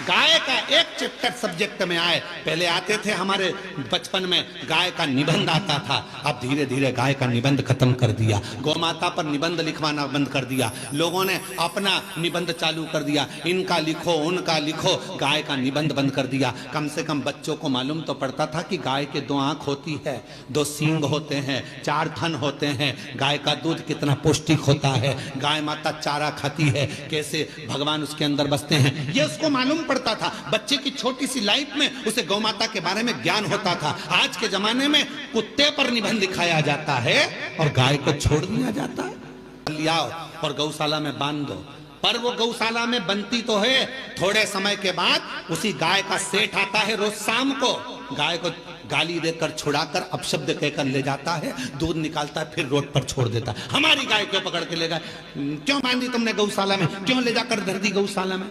गाय का एक चैप्टर सब्जेक्ट में आए। पहले आते थे हमारे बचपन में गाय का निबंध आता था, अब धीरे धीरे गाय का निबंध खत्म कर दिया। गौ माता पर निबंध लिखवाना बंद कर दिया। लोगों ने अपना निबंध चालू कर दिया, इनका लिखो उनका लिखो, गाय का निबंध बंद कर दिया। कम से कम बच्चों को मालूम तो पड़ता था कि गाय के 2 आंख होती है, 2 सींग होते हैं, 4 थन होते हैं, गाय का दूध कितना पौष्टिक होता है, गाय माता चारा खाती है, कैसे भगवान उसके अंदर बसते हैं, ये उसको मालूम पड़ता था। बच्चे की छोटी सी लाइफ में उसे गौ माता के बारे में ज्ञान होता था। आज के जमाने में कुत्ते पर निबंध दिखाया जाता है और गाय को छोड़ दिया जाता है। लियाओ और गौशाला में बांध दो, पर वो गौशाला में बनती तो है, थोड़े समय के बाद उसी गाय का सेठ आता है, रोज शाम को गाय को गाली देकर छुड़ाकर अपशब्द कहकर ले जाता है, दूध निकालता है, फिर रोड पर छोड़ देता है। हमारी गाय क्यों पकड़ के ले गए? क्यों बांधी तुमने गौशाला में? क्यों ले जाकर धर दी गौशाला में?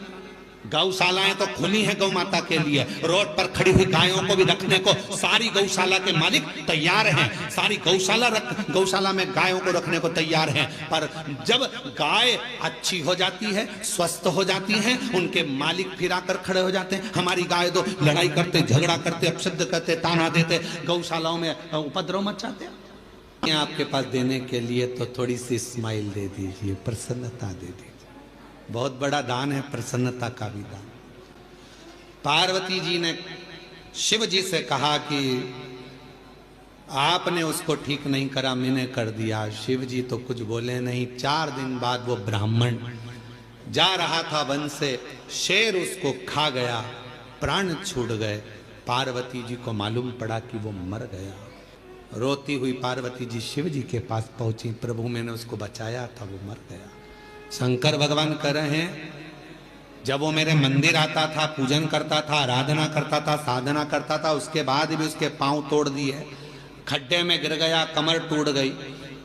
गौशालाएं तो खुली हैं गौ माता के लिए, रोड पर खड़ी हुई गायों को भी रखने को सारी गौशाला के मालिक तैयार हैं, सारी गौशाला में गायों को रखने को तैयार हैं। पर जब गाय अच्छी हो जाती है, स्वस्थ हो जाती हैं, उनके मालिक फिर आकर खड़े हो जाते हैं। हमारी गाय तो लड़ाई करते, झगड़ा करते, अपशब्द करते, ताना देते, गौशालाओं में उपद्रव मचाते। आपके पास देने के लिए तो थोड़ी सी स्माइल दे दीजिए, प्रसन्नता दे दीजिए। बहुत बड़ा दान है प्रसन्नता का भी दान। पार्वती जी ने शिव जी से कहा कि आपने उसको ठीक नहीं करा, मैंने कर दिया। शिव जी तो कुछ बोले नहीं। 4 दिन बाद वो ब्राह्मण जा रहा था वन से, शेर उसको खा गया, प्राण छूट गए। पार्वती जी को मालूम पड़ा कि वो मर गया। रोती हुई पार्वती जी शिव जी के पास पहुंची, प्रभु मैंने उसको बचाया था, वो मर गया। शंकर भगवान कह रहे हैं जब वो मेरे मंदिर आता था, पूजन करता था, आराधना करता था, साधना करता था, उसके बाद भी उसके पांव तोड़ दिए, खड्डे में गिर गया, कमर टूट गई,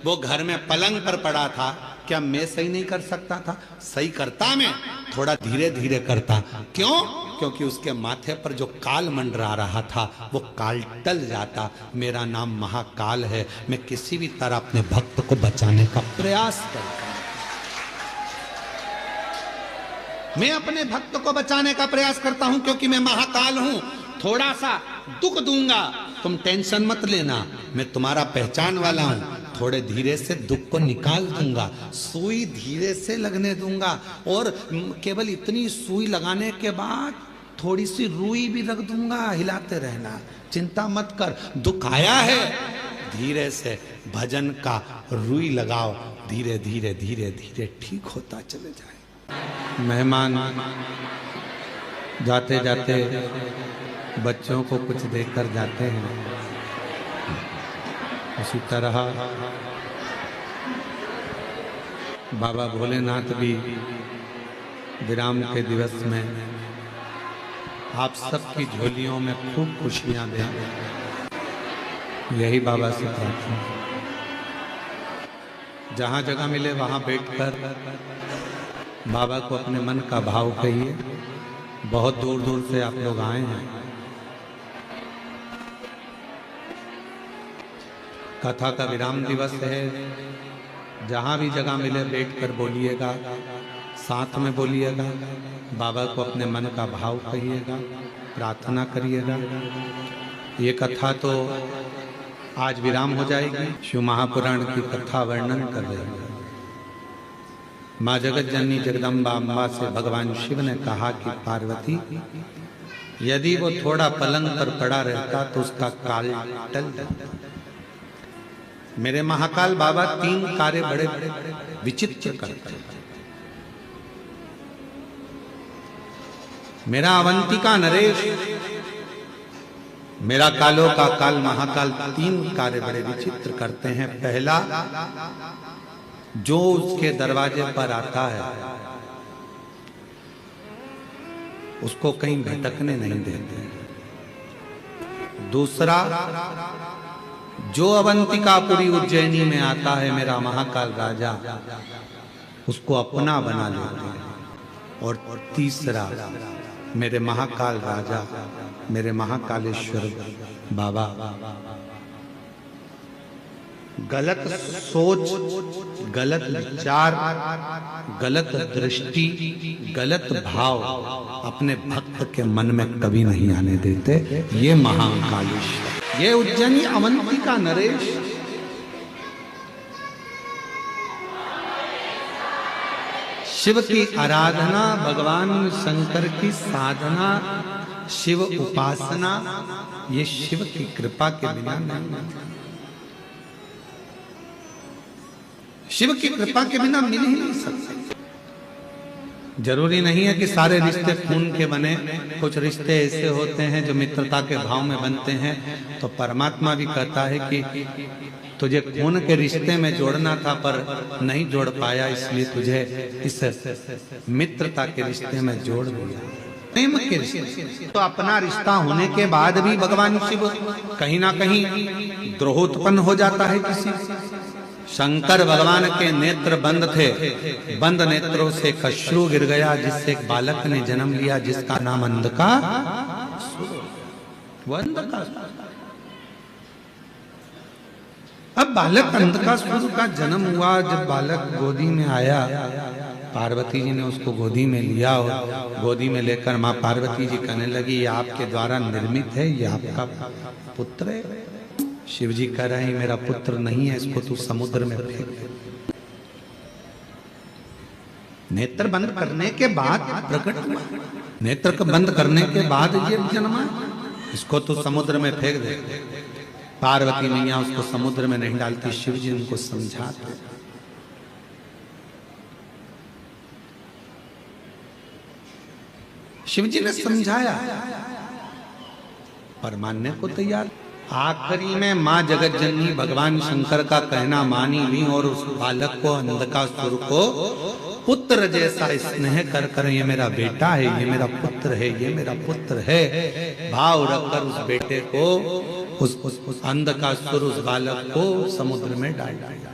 वो घर में पलंग पर पड़ा था, क्या मैं सही नहीं कर सकता था? सही करता, मैं थोड़ा धीरे धीरे करता। क्यों? क्योंकि उसके माथे पर जो काल मंडरा रहा था वो काल टल जाता। मेरा नाम महाकाल है, मैं किसी भी तरह अपने भक्त को बचाने का प्रयास करता, मैं अपने भक्त को बचाने का प्रयास करता हूं, क्योंकि मैं महाकाल हूं। थोड़ा सा दुख दूंगा, तुम टेंशन मत लेना, मैं तुम्हारा पहचान वाला हूं। थोड़े धीरे से दुख को निकाल दूंगा, सुई धीरे से लगने दूंगा, और केवल इतनी सुई लगाने के बाद थोड़ी सी रुई भी रख दूंगा, हिलाते रहना, चिंता मत कर। दुख आया है, धीरे से भजन का रुई लगाओ, धीरे धीरे धीरे धीरे ठीक होता चले जाए। मेहमान जाते जाते बच्चों को कुछ देकर जाते हैं, उसी तरह बाबा भोलेनाथ भी विराम के दिवस में आप सबकी झोलियों में खूब खुशियां दें, यही बाबा से प्रार्थना। जहां जगह मिले वहां बैठकर बाबा को अपने मन का भाव कहिए। बहुत दूर दूर से आप लोग आए हैं। कथा का विराम दिवस है। जहां भी जगह मिले बैठकर बोलिएगा, साथ में बोलिएगा, बाबा को अपने मन का भाव कहिएगा, प्रार्थना करिएगा। ये कथा तो आज विराम हो जाएगी। शिव महापुराण की कथा वर्णन कर रही है। माँ जगत जननी जगदम्बा अम्बा से भगवान शिव ने कहा कि पार्वती, यदि वो थोड़ा पलंग पर पड़ा रहता तो उसका काल टल जाता। मेरे महाकाल बाबा 3 कार्य बड़े विचित्र करते हैं। मेरा अवंतिका नरेश, मेरा कालों का काल महाकाल 3 कार्य बड़े विचित्र करते हैं। पहला, जो उसके दरवाजे पर आता है उसको कहीं भटकने नहीं देते। दूसरा, जो अवंतिकापुरी उज्जैनी में आता है मेरा महाकाल राजा, उसको अपना बना लेते हैं। और तीसरा, मेरे महाकाल राजा, मेरे महाकालेश्वर बाबा गलत सोच, गलत विचार, गलत दृष्टि, गलत भाव अपने भक्त के मन में कभी नहीं आने देते। ये महाकालेश्वर, ये उज्जैनी अवंतिका नरेश शिव की आराधना, भगवान शंकर की साधना, शिव उपासना, ये शिव की कृपा के बिना नहीं। शिव की कृपा के बिना मिल ही नहीं सकते। जरूरी नहीं है कि सारे रिश्ते खून के बने। कुछ रिश्ते ऐसे होते हैं जो मित्रता के भाव में बनते हैं। तो परमात्मा भी कहता है कि तुझे खून के रिश्ते में जोड़ना था पर नहीं जोड़ पाया, इसलिए तुझे इस मित्रता के रिश्ते में जोड़ दिया। प्रेम के रिश्ते तो अपना रिश्ता होने के बाद भी भगवान शिव कहीं ना कहीं द्रोह उत्पन्न हो जाता है किसी। शंकर भगवान के नेत्र बंद थे, बंद नेत्रों से कश्रु गिर गया, जिससे एक बालक ने जन्म लिया जिसका नाम अंधका। अब बालक अंधकासुर का जन्म हुआ। जब बालक गोदी में आया, पार्वती जी ने उसको गोदी में लिया और गोदी में लेकर माँ पार्वती जी कहने लगी, ये आपके द्वारा निर्मित है, ये आपका पुत्र है। शिव जी कह रहे हैं मेरा पुत्र नहीं है, इसको तू समुद्र में फेंक। नेत्र बंद करने के बाद प्रकट हुआ, नेत्र को बंद करने के बाद ये जन्मा, इसको तू समुद्र में फेंक दे। पार्वती मैया उसको समुद्र में नहीं डालती, शिव जी उनको समझाते। शिव जी ने समझाया पर मानने को तैयार। आखिरी में माँ जगत जननी भगवान शंकर का कहना मानी ली और उस बालक को, अंधकासुर को पुत्र जैसा स्नेह कर कर, ये मेरा बेटा है, ये मेरा पुत्र है, ये मेरा पुत्र है, भाव रखकर उस बेटे को, उस अंधकासुर, उस बालक को समुद्र में डाल दिया।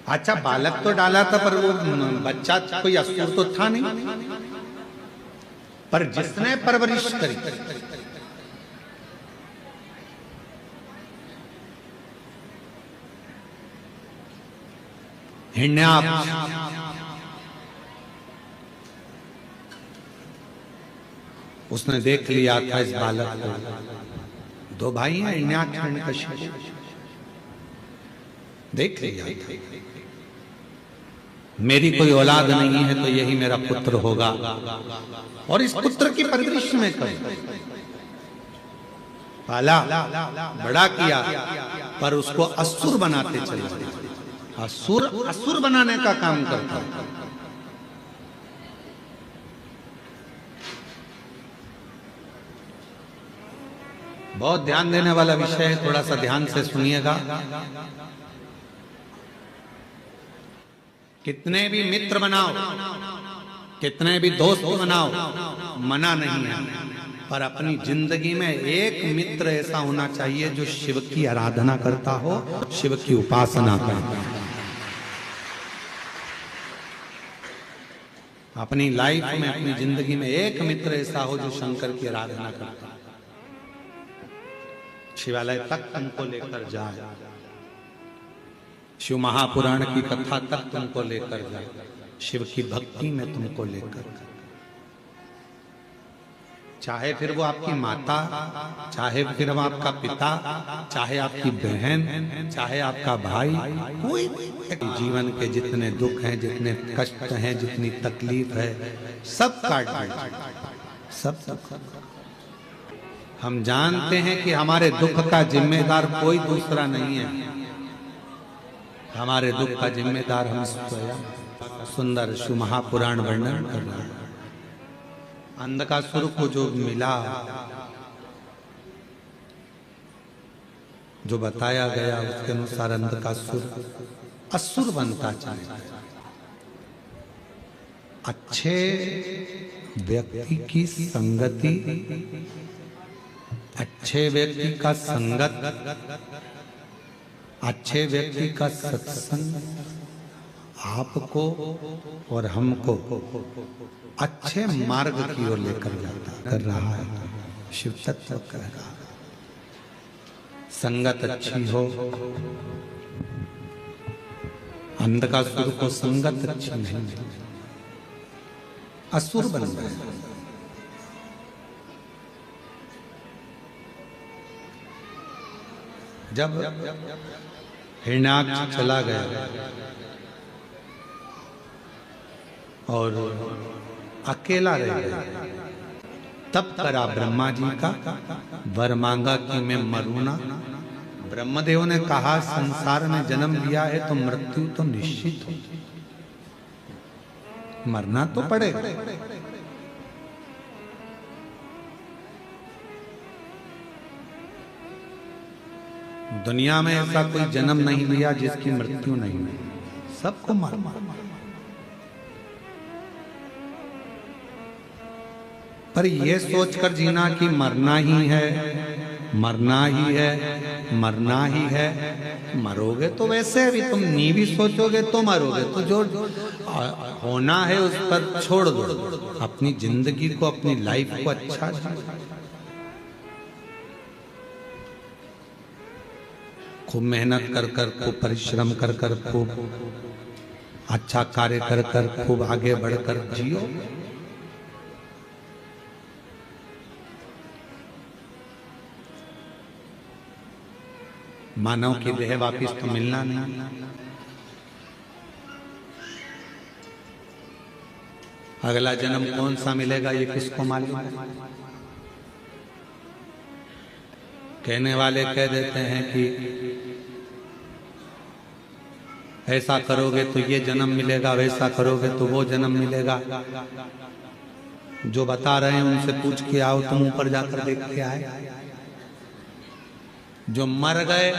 अच्छा, बालक तो डाला था पर वो बच्चा कोई असुर तो था नहीं। पर जिसने परवरिश करी, हिरण्याक्ष, उसने देख लिया था इस बालक को। 2 भाई हैं, हिरण्याक्ष, हिरण्यकशिपु, देख लिया था मेरी कोई औलाद नहीं है तो यही मेरा पुत्र होगा। और इस पुत्र की परवरिश में कर पाला, बड़ा किया, पर उसको असुर बनाते चले। असुर बनाने का काम करता। बहुत ध्यान देने वाला विषय है, थोड़ा सा ध्यान से सुनिएगा। कितने भी मित्र बनाओ, कितने भी दोस्त बनाओ, मना नहीं है। पर अपनी जिंदगी में एक मित्र ऐसा होना चाहिए जो शिव की आराधना करता हो, शिव की उपासना करता हो। अपनी लाइफ में, अपनी जिंदगी में एक मित्र ऐसा हो जो शंकर की आराधना करता है, शिवालय तक तुमको लेकर जाए, शिव महापुराण की कथा तक तुमको लेकर जाए, शिव की भक्ति में तुमको लेकर जाए। चाहे फिर वो आपकी माता, चाहे फिर वो आपका पिता, चाहे आपकी बहन, चाहे आपका भाई, कोई जीवन के जितने दुख हैं, जितने कष्ट हैं, जितनी तकलीफ है, सब काट सब। हम जानते हैं कि हमारे दुख का जिम्मेदार कोई दूसरा नहीं है, हमारे दुख का जिम्मेदार हम स्वयं। सुंदर शिव महापुराण वर्णन कर रहा है। अंधकासुर को जो मिला, जो बताया गया उसके अनुसार अंधकासुर असुर बनता चला। अच्छे व्यक्ति की संगति, अच्छे व्यक्ति का संगत, अच्छे व्यक्ति का सत्संग आपको और हमको अच्छे मार्ग की ओर लेकर जाता कर रहा है। शिव तत्व कर रहा है। संगत अच्छी हो, अंधकासुर को संगत अच्छी नहीं, असुर बन गए। जब हिरण्याक्ष चला गया और अकेला रह गया, तब करा ब्रह्मा जी का, वर मांगा कि मैं मरूं ना। ब्रह्मदेव ने कहा संसार में जन्म लिया है तो मृत्यु तो निश्चित हो, मरना तो पड़ेगा। दुनिया में ऐसा कोई जन्म नहीं लिया जिसकी मृत्यु नहीं हुई, सबको मरना। पर यह सोचकर जीना कि मरना ही है, मरना ही है, मरना ही है, मरोगे तो वैसे भी तुम नहीं भी सोचोगे तो मरोगे, तो जो होना है उस पर छोड़ दो। अपनी जिंदगी को, अपनी लाइफ को अच्छा खूब मेहनत कर कर, खूब परिश्रम कर कर, खूब अच्छा कार्य कर कर, खूब आगे बढ़कर जियो। मानव की देह वापिस तो मिलना नहीं, अगला जन्म कौन सा मिलेगा ये किसको मालूम है। कहने वाले कह देते हैं कि ऐसा करोगे तो ये जन्म मिलेगा, वैसा करोगे तो वो जन्म मिलेगा। जो बता रहे हैं उनसे पूछ के आओ, तुम ऊपर जाकर देख के आए। जो मर गए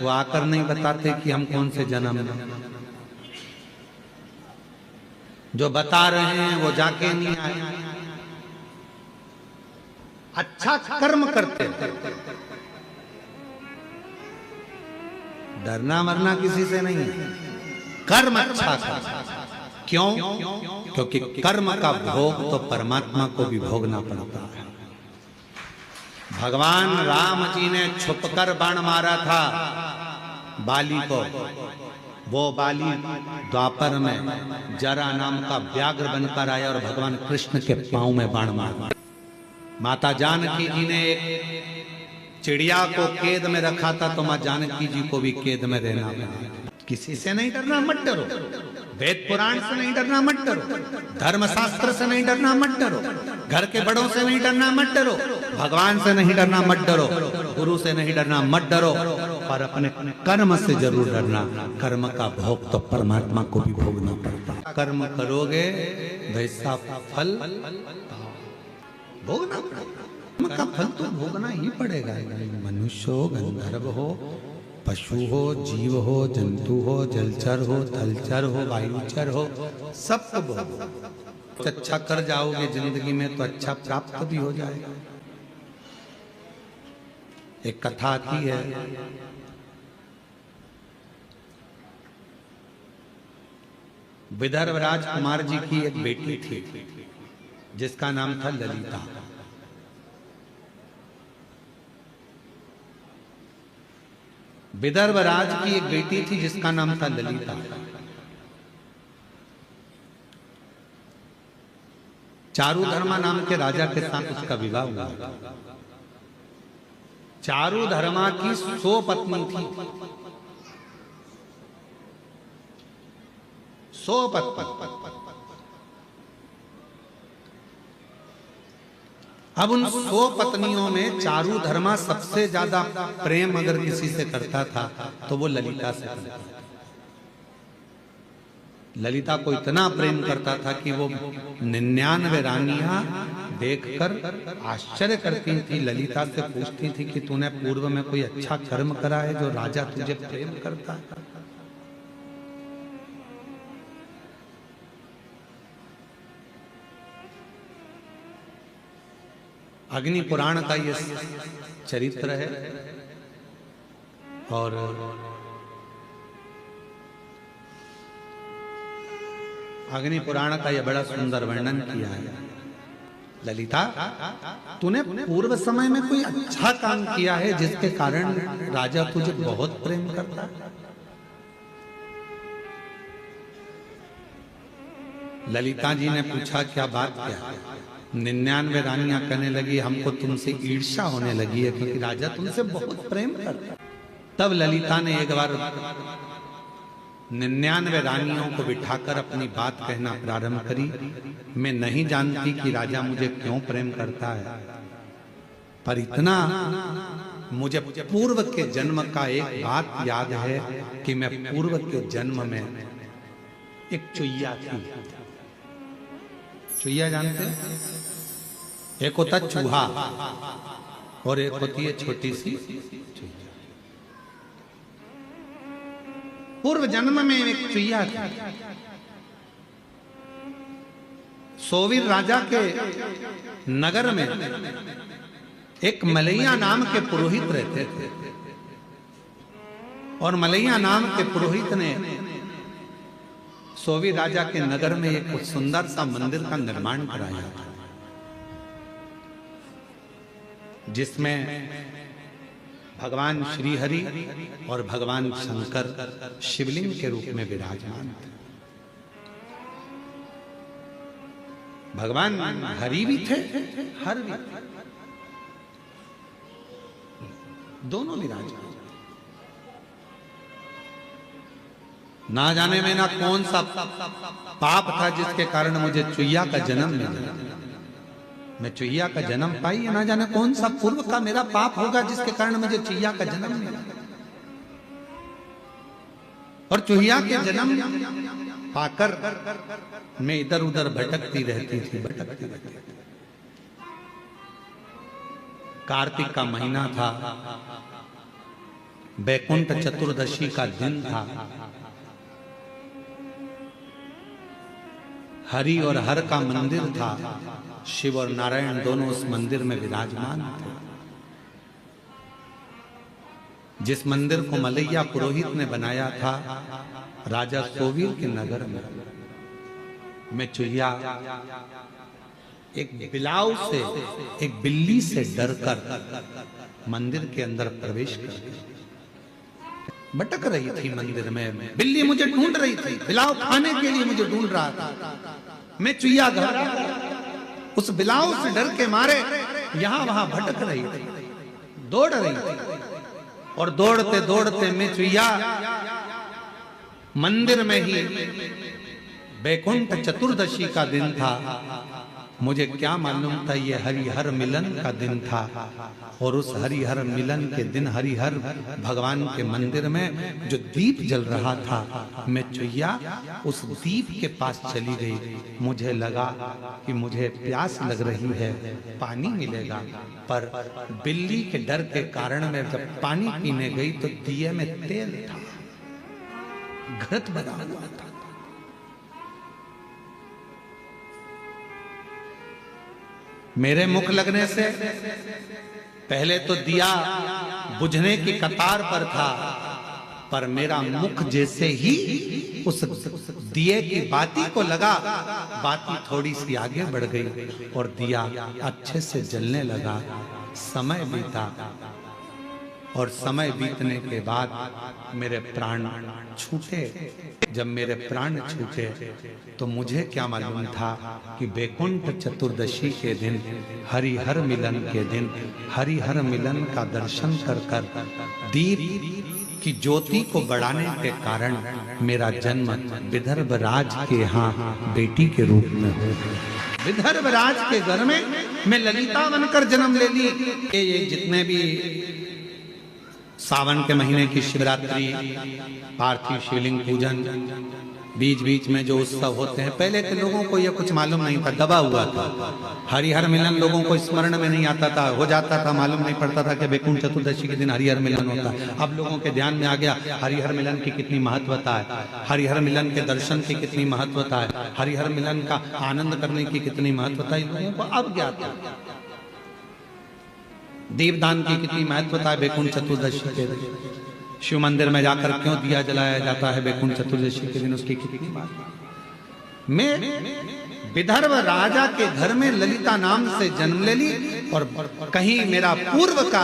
वो आकर नहीं बताते कि हम कौन से जन्म में। जो बता रहे हैं वो जाके नहीं आए। अच्छा कर्म करते, डरना मरना किसी से नहीं, कर्म अच्छा कर। क्यों? क्योंकि कर्म का भोग तो परमात्मा को भी भोगना पड़ता है। भगवान राम जी ने छुपकर बाण मारा था बाली को। वो बाली द्वापर में जरा नाम का व्याघ्र बनकर आया और भगवान कृष्ण के पांव में बाण मारा। माता जानकी जी ने एक चिड़िया को कैद में रखा था, तो मां जानकी जी को भी कैद में रहना पड़ा। किसी से नहीं डरना, मत डरो। वेद पुराण से नहीं डरना, मत डरो। धर्मशास्त्र से नहीं डरना, मत डरो। घर के बड़ों से नहीं डरना, मत डरो। भगवान से नहीं डरना, मत डरो। गुरु से नहीं डरना, मत डरो। पर अपने कर्म से जरूर डरना। कर्म का भोग तो परमात्मा को भी भोगना पड़ता। कर्म करोगे वैसा फल भोगना पड़ेगा। कर्म का फल तो भोगना ही पड़ेगा। मनुष्य हो, गंधर्व हो, पशु हो, जीव हो, जंतु हो, जलचर हो, थलचर हो, वायुचर हो, सब भोगो। अच्छा कर जाओगे जिंदगी में तो अच्छा प्राप्त भी हो जाएगा। एक कथा आती है, विदर्भ राजकुमार जी की एक बेटी थी जिसका नाम था ललिता। विदर्भ राज की एक बेटी थी जिसका नाम था ललिता। चारुधर्मा नाम के राजा के साथ उसका विवाह हुआ। चारुधर्मा की 100 पत्नी थी, 100 पत्नी। अब उन 100 पत्नियों में चारुधर्मा सबसे ज्यादा प्रेम अगर किसी से करता था तो वो ललिता से करता था। ललिता को इतना प्रेम करता था कि वो 99 रानियां देखकर आश्चर्य करती थी, ललिता से पूछती थी कि तूने पूर्व में कोई अच्छा कर्म करा है जो राजा तुझे प्रेम करता है। अग्नि पुराण का ये चरित्र है और अग्नि पुराण का यह बड़ा सुंदर वर्णन किया है। ललिता, तूने पूर्व समय में कोई अच्छा काम किया है जिसके कारण राजा तुझे बहुत प्रेम करता है? ललिता जी ने पूछा, क्या बात क्या है? 99 रानियां कहने लगी, हमको तुमसे ईर्ष्या होने लगी है क्योंकि राजा तुमसे बहुत प्रेम करता है। तब ललिता ने एक बार 99 रानियों को बिठाकर अपनी बात कहना प्रारंभ करी। मैं नहीं जानती कि राजा मुझे क्यों प्रेम करता है, पर इतना मुझे पूर्व के जन्म का एक बात याद है कि मैं पूर्व के जन्म में एक चुईया थी। चुईया जानते हैं? एक होता चूहा और एक होती है छोटी सी चुईया। पूर्व जन्म में एक चुईया थी। सोवीर राजा के नगर में एक मलैया नाम के पुरोहित रहते थे और मलैया नाम के पुरोहित ने सोवीर राजा के नगर में एक सुंदर सा मंदिर का निर्माण कराया था, जिसमें भगवान श्री हरि और भगवान शंकर शिवलिंग के रूप में विराजमान थे। भगवान हरि भी थे, हर भी दोनों विराजमान। ना जाने में ना कौन सा पाप था जिसके कारण मुझे चुईया का जन्म मिला। मैं चुईया का जन्म पाई, ना जाने कौन सा पूर्व का मेरा पाप होगा जिसके कारण मुझे चुईया का जन्म मिला। और चुईया के जन्म पाकर मैं इधर उधर भटकती रहती थी। कार्तिक का महीना था, बैकुंठ चतुर्दशी का दिन था। हरि और हर का मंदिर था। शिव और नारायण दोनों उस मंदिर में विराजमान थे। जिस मंदिर को मलैया पुरोहित ने बनाया था राजा सोवीर के नगर में, मैं चुईया एक बिलाव से, एक बिल्ली से डरकर मंदिर के अंदर प्रवेश कर गई। भटक रही थी मंदिर में, बिल्ली मुझे ढूंढ रही थी, बिलाव खाने के लिए मुझे ढूंढ रहा था। मैं चुईया घबरा, उस बिलाव से डर के मारे यहां वहां भटक रही थी, दौड़ रही थी। और दौड़ते दौड़ते मैं चुईया मंदिर में ही, बैकुंठ चतुर्दशी का दिन था, मुझे क्या मालूम था ये हरिहर मिलन का दिन था। और उस हरिहर मिलन के दिन हरिहर भगवान के मंदिर में जो दीप जल रहा था, मैं चुईया उस दीप के पास चली गई। मुझे लगा कि मुझे प्यास लग रही है, पानी मिलेगा, पर बिल्ली के डर के कारण मैं जब पानी पीने गई तो दिए में तेल था, घृत बना हुआ था। मेरे मुख लगने से पहले तो दिया बुझने की कतार पर था, पर मेरा मुख जैसे ही उस दिए की बाती को लगा, बाती थोड़ी सी आगे बढ़ गई और दिया अच्छे से जलने लगा। समय बीता और समय बीतने के बाद मेरे प्राण छूटे। जब मेरे प्राण छूटे तो मुझे क्या मालूम था कि बैकुंठ चतुर्दशी के दिन, हरिहर मिलन के दिन, हरिहर मिलन का दर्शन कर कर दीप की ज्योति को बढ़ाने के कारण मेरा जन्म विदर्भ राज के यहाँ बेटी के रूप में हो। विदर्भ राज के घर में मैं ललिता बनकर जन्म ले ली। ये जितने भी सावन के महीने की शिवरात्रि, पार्थिव शिवलिंग पूजन, बीच बीच में जो उत्सव होते हैं, पहले के लोगों को यह कुछ मालूम नहीं था, दबा हुआ था। हरिहर मिलन लोगों को स्मरण में नहीं आता था, हो जाता था, मालूम नहीं पड़ता था कि बैकुंठ चतुर्दशी के दिन हरिहर मिलन होता है। अब लोगों के ध्यान में आ गया हरिहर मिलन की कितनी महत्वता है, हरिहर मिलन के दर्शन की कितनी महत्वता है, हरिहर मिलन का आनंद करने की कितनी महत्वता है, लोगों को अब ज्ञात है। दीपदान की कितनी महत्वता है बैकुंठ चतुर्दशी के दिन, शिव मंदिर में जाकर क्यों दिया जलाया जाता है बैकुंठ चतुर्दशी के दिन, उसकी कितनी बात। मैं विदर्भ राजा के घर में ललिता नाम से जन्म ले ली और कहीं मेरा पूर्व का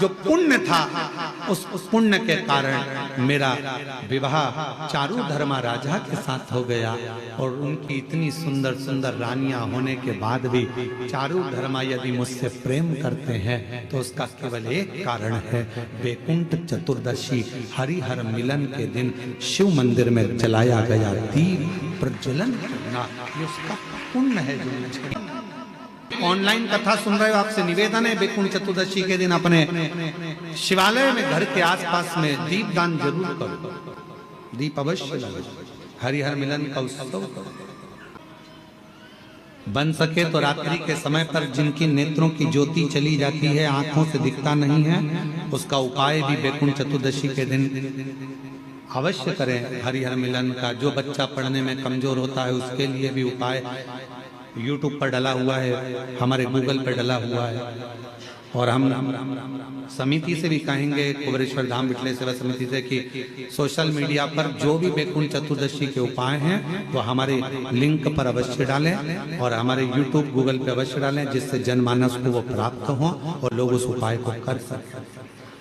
जो पुण्य था, उस पुण्य के कारण मेरा विवाह चारू धर्मा राजा के साथ हो गया। और उनकी इतनी सुंदर सुंदर रानियां होने के बाद भी चारू धर्मा यदि मुझसे प्रेम करते हैं तो उसका केवल एक कारण है, बैकुंठ चतुर्दशी हरिहर मिलन के दिन शिव मंदिर में जलाया गया दीप प्रज्वलन करना, ये उसका पुण्य है। जो ऑनलाइन कथा सुन रहे हो, आपसे निवेदन है बैकुंठ चतुर्दशी के दिन अपने शिवालय में घर के आसपास में दीपदान जरूर करो, दीप अवश्य लगाओ, हरिहर मिलन का उत्सव करो। बन सके तो रात्रि के समय पर जिनकी नेत्रों की ज्योति चली जाती है, आंखों से दिखता नहीं है, उसका उपाय भी बैकुंठ चतुर्दशी के दिन अवश्य करें। हरिहर मिलन का जो बच्चा पढ़ने में कमजोर होता है उसके लिए भी उपाय YouTube पर डला हुआ है, हमारे गूगल पर डला हुआ है। और हम समिति से भी कहेंगे, कुबेरेश्वर धाम विठले सेवा समिति से, कि सोशल मीडिया पर जो भी बैकुंठ चतुर्दशी के उपाय हैं वो हमारे लिंक पर अवश्य डालें और हमारे YouTube गूगल पे अवश्य डालें, जिससे जनमानस को वो प्राप्त हो और लोग उस उपाय को कर सकें।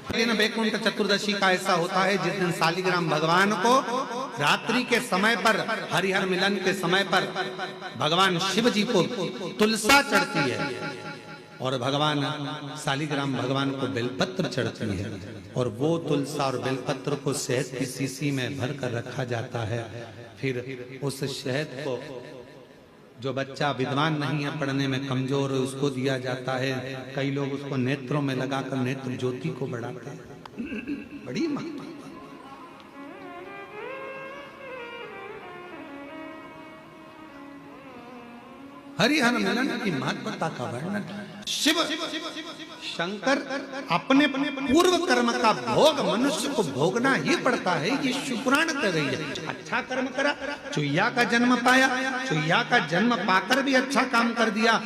लेकिन बैकुंठ चतुर्दशी का ऐसा होता है जिस दिन शालिग्राम भगवान को रात्रि के समय पर, हरिहर मिलन के समय पर भगवान शिव जी को तुलसा चढ़ती है और भगवान शालिग्राम भगवान को बेलपत्र चढ़ती है, और वो तुलसा और बेलपत्र को शहद की शीशी में भर कर रखा जाता है। फिर उस शहद को जो बच्चा विद्वान नहीं है, पढ़ने में कमजोर है, उसको दिया जाता है। कई लोग उसको नेत्रों में लगाकर नेत्र ज्योति को बढ़ाते हैं। बड़ी महत्व। हरिहर मिलन की महत्वता का वर्णन। शिव शंकर अपने पूर्व कर्म का भोग मनुष्य को भोगना ही पड़ता है। ये शिवपुराण कह रही है। अच्छा कर्म करा, चुईया का जन्म पाया, चुईया का जन्म पाकर भी अच्छा काम कर दिया।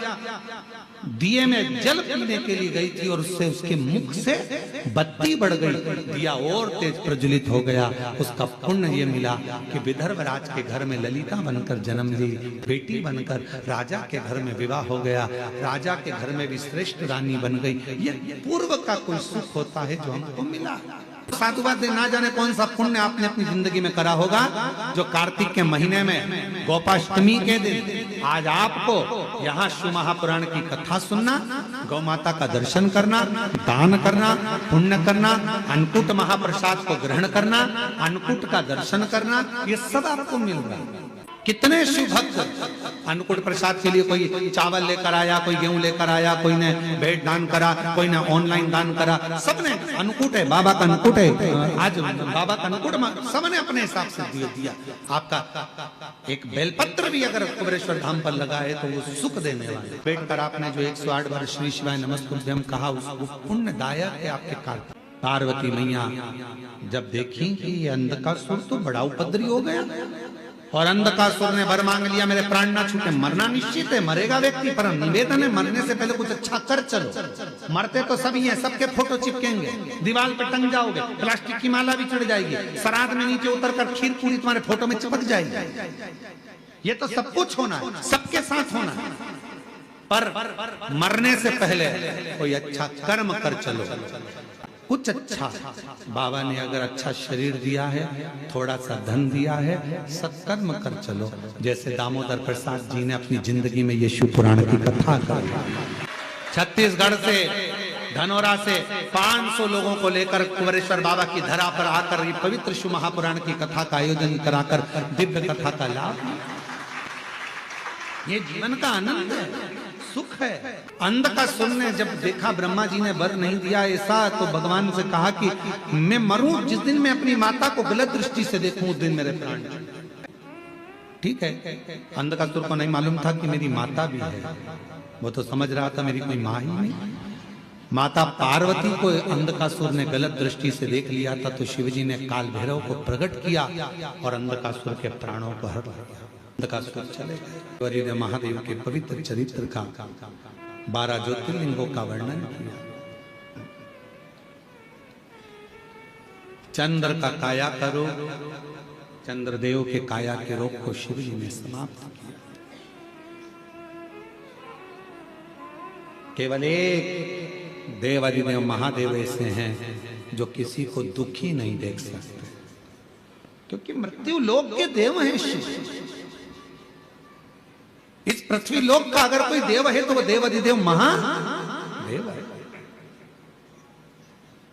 दिए में जल पीने के लिए गई थी और उससे उसके मुख से बत्ती बढ़ गई, दिया और तेज प्रज्वलित हो गया। उसका पुण्य ये मिला कि विदर्भ राज के घर में ललिता बनकर जन्म ली, बेटी बनकर राजा के घर में विवाह हो गया, राजा के घर में भी श्रेष्ठ रानी बन गई। ये पूर्व का कोई सुख होता है जो हमको मिला। साधुवाद ना जाने कौन सा पुण्य आपने अपनी जिंदगी में करा होगा, जो कार्तिक के महीने में गोपाष्टमी के दिन आज आपको यहाँ शिव महापुराण की कथा सुनना, गौ माता का दर्शन करना, दान करना, पुण्य करना, अन्नकूट महाप्रसाद को ग्रहण करना, अन्नकूट का दर्शन करना, ये सब आपको मिल रहा है। कितने शिव भक्त अन्नकूट प्रसाद के लिए कोई चावल लेकर आया, कोई गेहूं लेकर आया, कोई ने भेंट दान करा, कोई ने ऑनलाइन दान करा, सबने अन्नकूट है, बाबा का अन्नकूट है, आज बाबा का अन्नकूट, सबने अपने हिसाब से दिया। आपका एक बेलपत्र भी अगर कुबेरेश्वर धाम पर लगा है तो वो सुख देने वाला है। बैठ कर आपने जो 108 बार श्री शिवाय नमस्तुभ्यं कहा, उसको पुण्यदायक है आपके कार्य। पार्वती मैया जब देखी कि ये अंधकासुर तो बड़ा उपद्रवी हो गया, और अंधकासुर ने वर मांग लिया, मेरे प्राण ना छूटे। मरना निश्चित है, मरेगा व्यक्ति, पर निवेदन है मरने से पहले कुछ अच्छा कर चलो। मरते तो सभी हैं, सबके फोटो चिपकेंगे, दीवार पे टंग जाओगे, प्लास्टिक की माला भी चढ़ जाएगी, श्राद्ध में नीचे उतर कर खीर पूरी तुम्हारे फोटो में चिपक जाएगी। ये तो सब कुछ होना है, सबके साथ होना है, पर मरने से पहले कोई अच्छा कर्म कर चलो। कुछ अच्छा, बाबा ने अगर अच्छा शरीर दिया है, थोड़ा सा धन दिया है, सत्कर्म कर चलो। जैसे दामोदर प्रसाद जी ने अपनी जिंदगी में ये शिव पुराण की कथा कर, छत्तीसगढ़ से धनौरा से 500 लोगों को लेकर कुंवरेश्वर बाबा की धरा पर आकर ये पवित्र शिव महापुराण की कथा का आयोजन कराकर दिव्य कथा का लाभ, ये जीवन का आनंद है, सुख है। अंधकासुर ने जब देखा ब्रह्मा जी ने वर नहीं दिया ऐसा, तो भगवान से कहा कि मैं मरूं, जिस दिन मैं अपनी माता को गलत दृष्टि से देखूं उस दिन मेरे प्राण। ठीक है, अंधकासुर को नहीं मालूम था कि मेरी माता भी है, वो तो समझ रहा था मेरी कोई माँ ही नहीं। माता पार्वती को अंधकासुर ने गलत दृष्टि से देख लिया था, तो शिवजी ने काल भैरव को प्रकट किया और अंधकासुर के प्राणों को हर लिया। अंधकासुर चले गए। महादेव के पवित्र चरित्र का 12 ज्योतिर्लिंगों का वर्णन किया। चंद्र का काया का रोग, चंद्रदेव के काया के रोग को शिव जी ने समाप्त किया। केवल एक देवादिदेव महादेव ऐसे हैं जो किसी को दुखी नहीं देख सकते, क्योंकि मृत्यु लोक के देव हैं शिव। इस पृथ्वी लोक का अगर कोई देव है तो वो देवादिदेव महादेव है।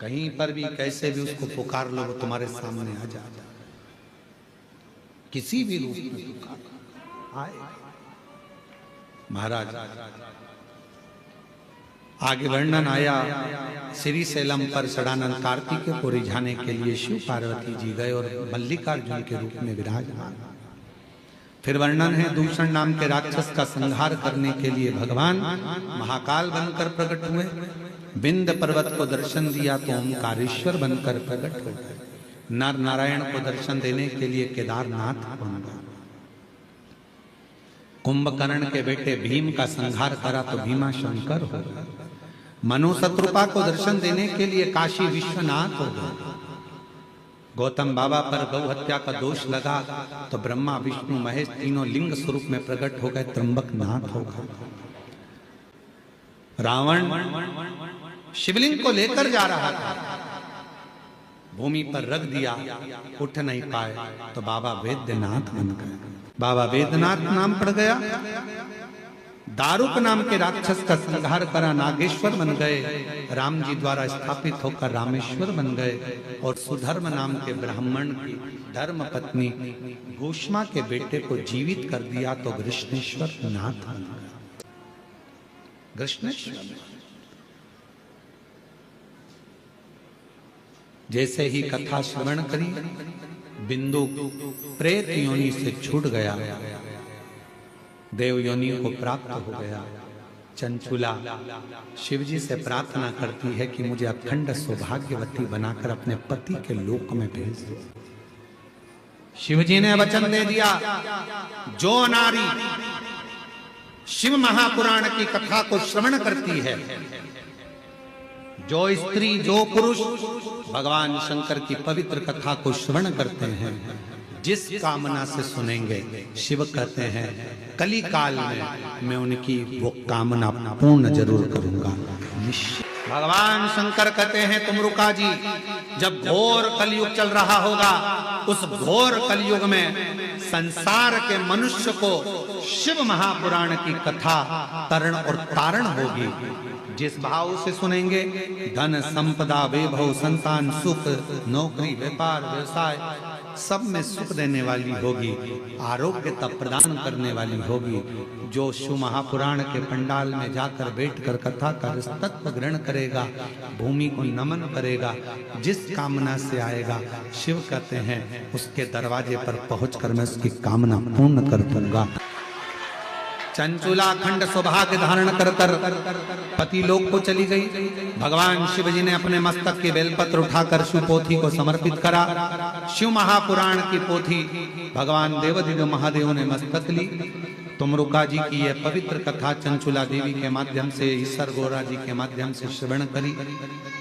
कहीं पर भी कैसे भी उसको पुकार लो, वो तुम्हारे सामने आ जाता, किसी भी रूप में पुकार आए। महाराज आगे वर्णन आया, श्री सैलम पर षडानंद कार्तिकेय को रिझाने के लिए शिव पार्वती जी गए और मल्लिकार्जुन के रूप में विराजमान। फिर वर्णन है, दूषण नाम के राक्षस का संहार करने के लिए भगवान महाकाल बनकर प्रकट हुए। विंध्य पर्वत को दर्शन दिया तो ओंकारेश्वर बनकर प्रकट हो गए। नर नारायण को दर्शन देने के लिए केदारनाथ बन गए। कुंभकर्ण के बेटे भीम का संहार करा तो भीमा शंकर हो गए। मनु शत्रुपा को दर्शन देने के लिए काशी विश्वनाथ हो गए। गौतम बाबा पर गौ हत्या का दोष लगा तो ब्रह्मा विष्णु महेश तीनों लिंग स्वरूप में प्रकट हो गए, त्र्यंबक नाथ हो गए। रावण शिवलिंग को लेकर जा रहा था, भूमि पर रख दिया, उठ नहीं पाए तो बाबा वेद्यनाथ बन गए। बाबा वेद्यनाथ नाम पड़ गया। दारुक नाम के राक्षस का संहार करा, नागेश्वर बन गए। राम जी द्वारा स्थापित होकर रामेश्वर बन गए। और सुधर्म नाम के ब्राह्मण की धर्म पत्नी घोषमा के बेटे को जीवित कर दिया तो कृष्णेश्वर नाथ बन गया। कृष्णेश्वर जैसे ही कथा श्रवण करी, बिंदु प्रेत योनि से छूट गया, देव योनियों को प्राप्त हो गया। चंचुला शिवजी से प्रार्थना करती है कि मुझे अखंड सौभाग्यवती बनाकर अपने पति के लोक में भेज दो। शिवजी ने वचन दे दिया, जो नारी शिव महापुराण की कथा को श्रवण करती है, जो स्त्री जो पुरुष भगवान शंकर की पवित्र कथा को श्रवण करते हैं, जिस कामना से सुनेंगे, शिव कहते हैं कली काल में मैं उनकी वो कामना पूर्ण जरूर करूंगा। भगवान शंकर कहते हैं, तुमरुका जी, जब घोर कलयुग चल रहा होगा, उस घोर कलयुग में संसार के मनुष्य को शिव महापुराण की कथा तरण और तारण होगी। जिस भाव से सुनेंगे, धन संपदा वैभव संतान सुख नौकरी व्यापार व्यवसाय सब में सुख देने वाली होगी, आरोग्यता प्रदान करने वाली होगी। जो शिव महापुराण के पंडाल में जाकर बैठकर कथा का तत्व ग्रहण करेगा, भूमि को नमन करेगा, जिस कामना से आएगा, शिव कहते हैं उसके दरवाजे पर पहुंचकर मैं उसकी कामना पूर्ण कर दूंगा। चंचुला खंड सौभाग्य धारण कर कर पति लोक को चली गई। भगवान शिव जी ने अपने मस्तक के बेलपत्र उठाकर शिव पोथी को समर्पित करा। शिव महापुराण की पोथी भगवान देवदिव्य महादेव ने मस्तक ली। तुमरुका जी की यह पवित्र कथा चंचुला देवी के माध्यम से, ईश्वर गौरा जी के माध्यम से श्रवण करी।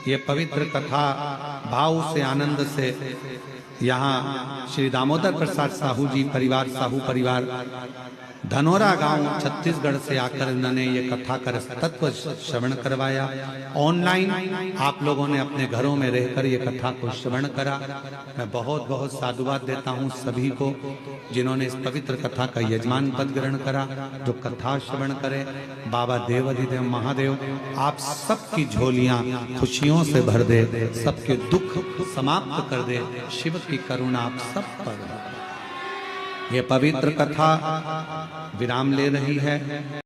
ये पवित्र कथा भाव से, आनंद से यहाँ श्री दामोदर प्रसाद साहू जी परिवार, साहू परिवार धनोरा गांव छत्तीसगढ़ से आकर इन्होंने ये कथा का तत्व श्रवण करवाया। ऑनलाइन आप लोगों ने अपने घरों में रहकर ये कथा को श्रवण करा। मैं बहुत बहुत साधुवाद देता हूँ सभी को जिन्होंने इस पवित्र कथा का यजमान पद ग्रहण करा। जो कथा श्रवण करे, बाबा देवाधिदेव महादेव आप सबकी झोलियां खुशियों से भर दे, सबके दुख समाप्त कर दे। शिव की करुणा आप सब पर। ये पवित्र कथा विराम ले रही है।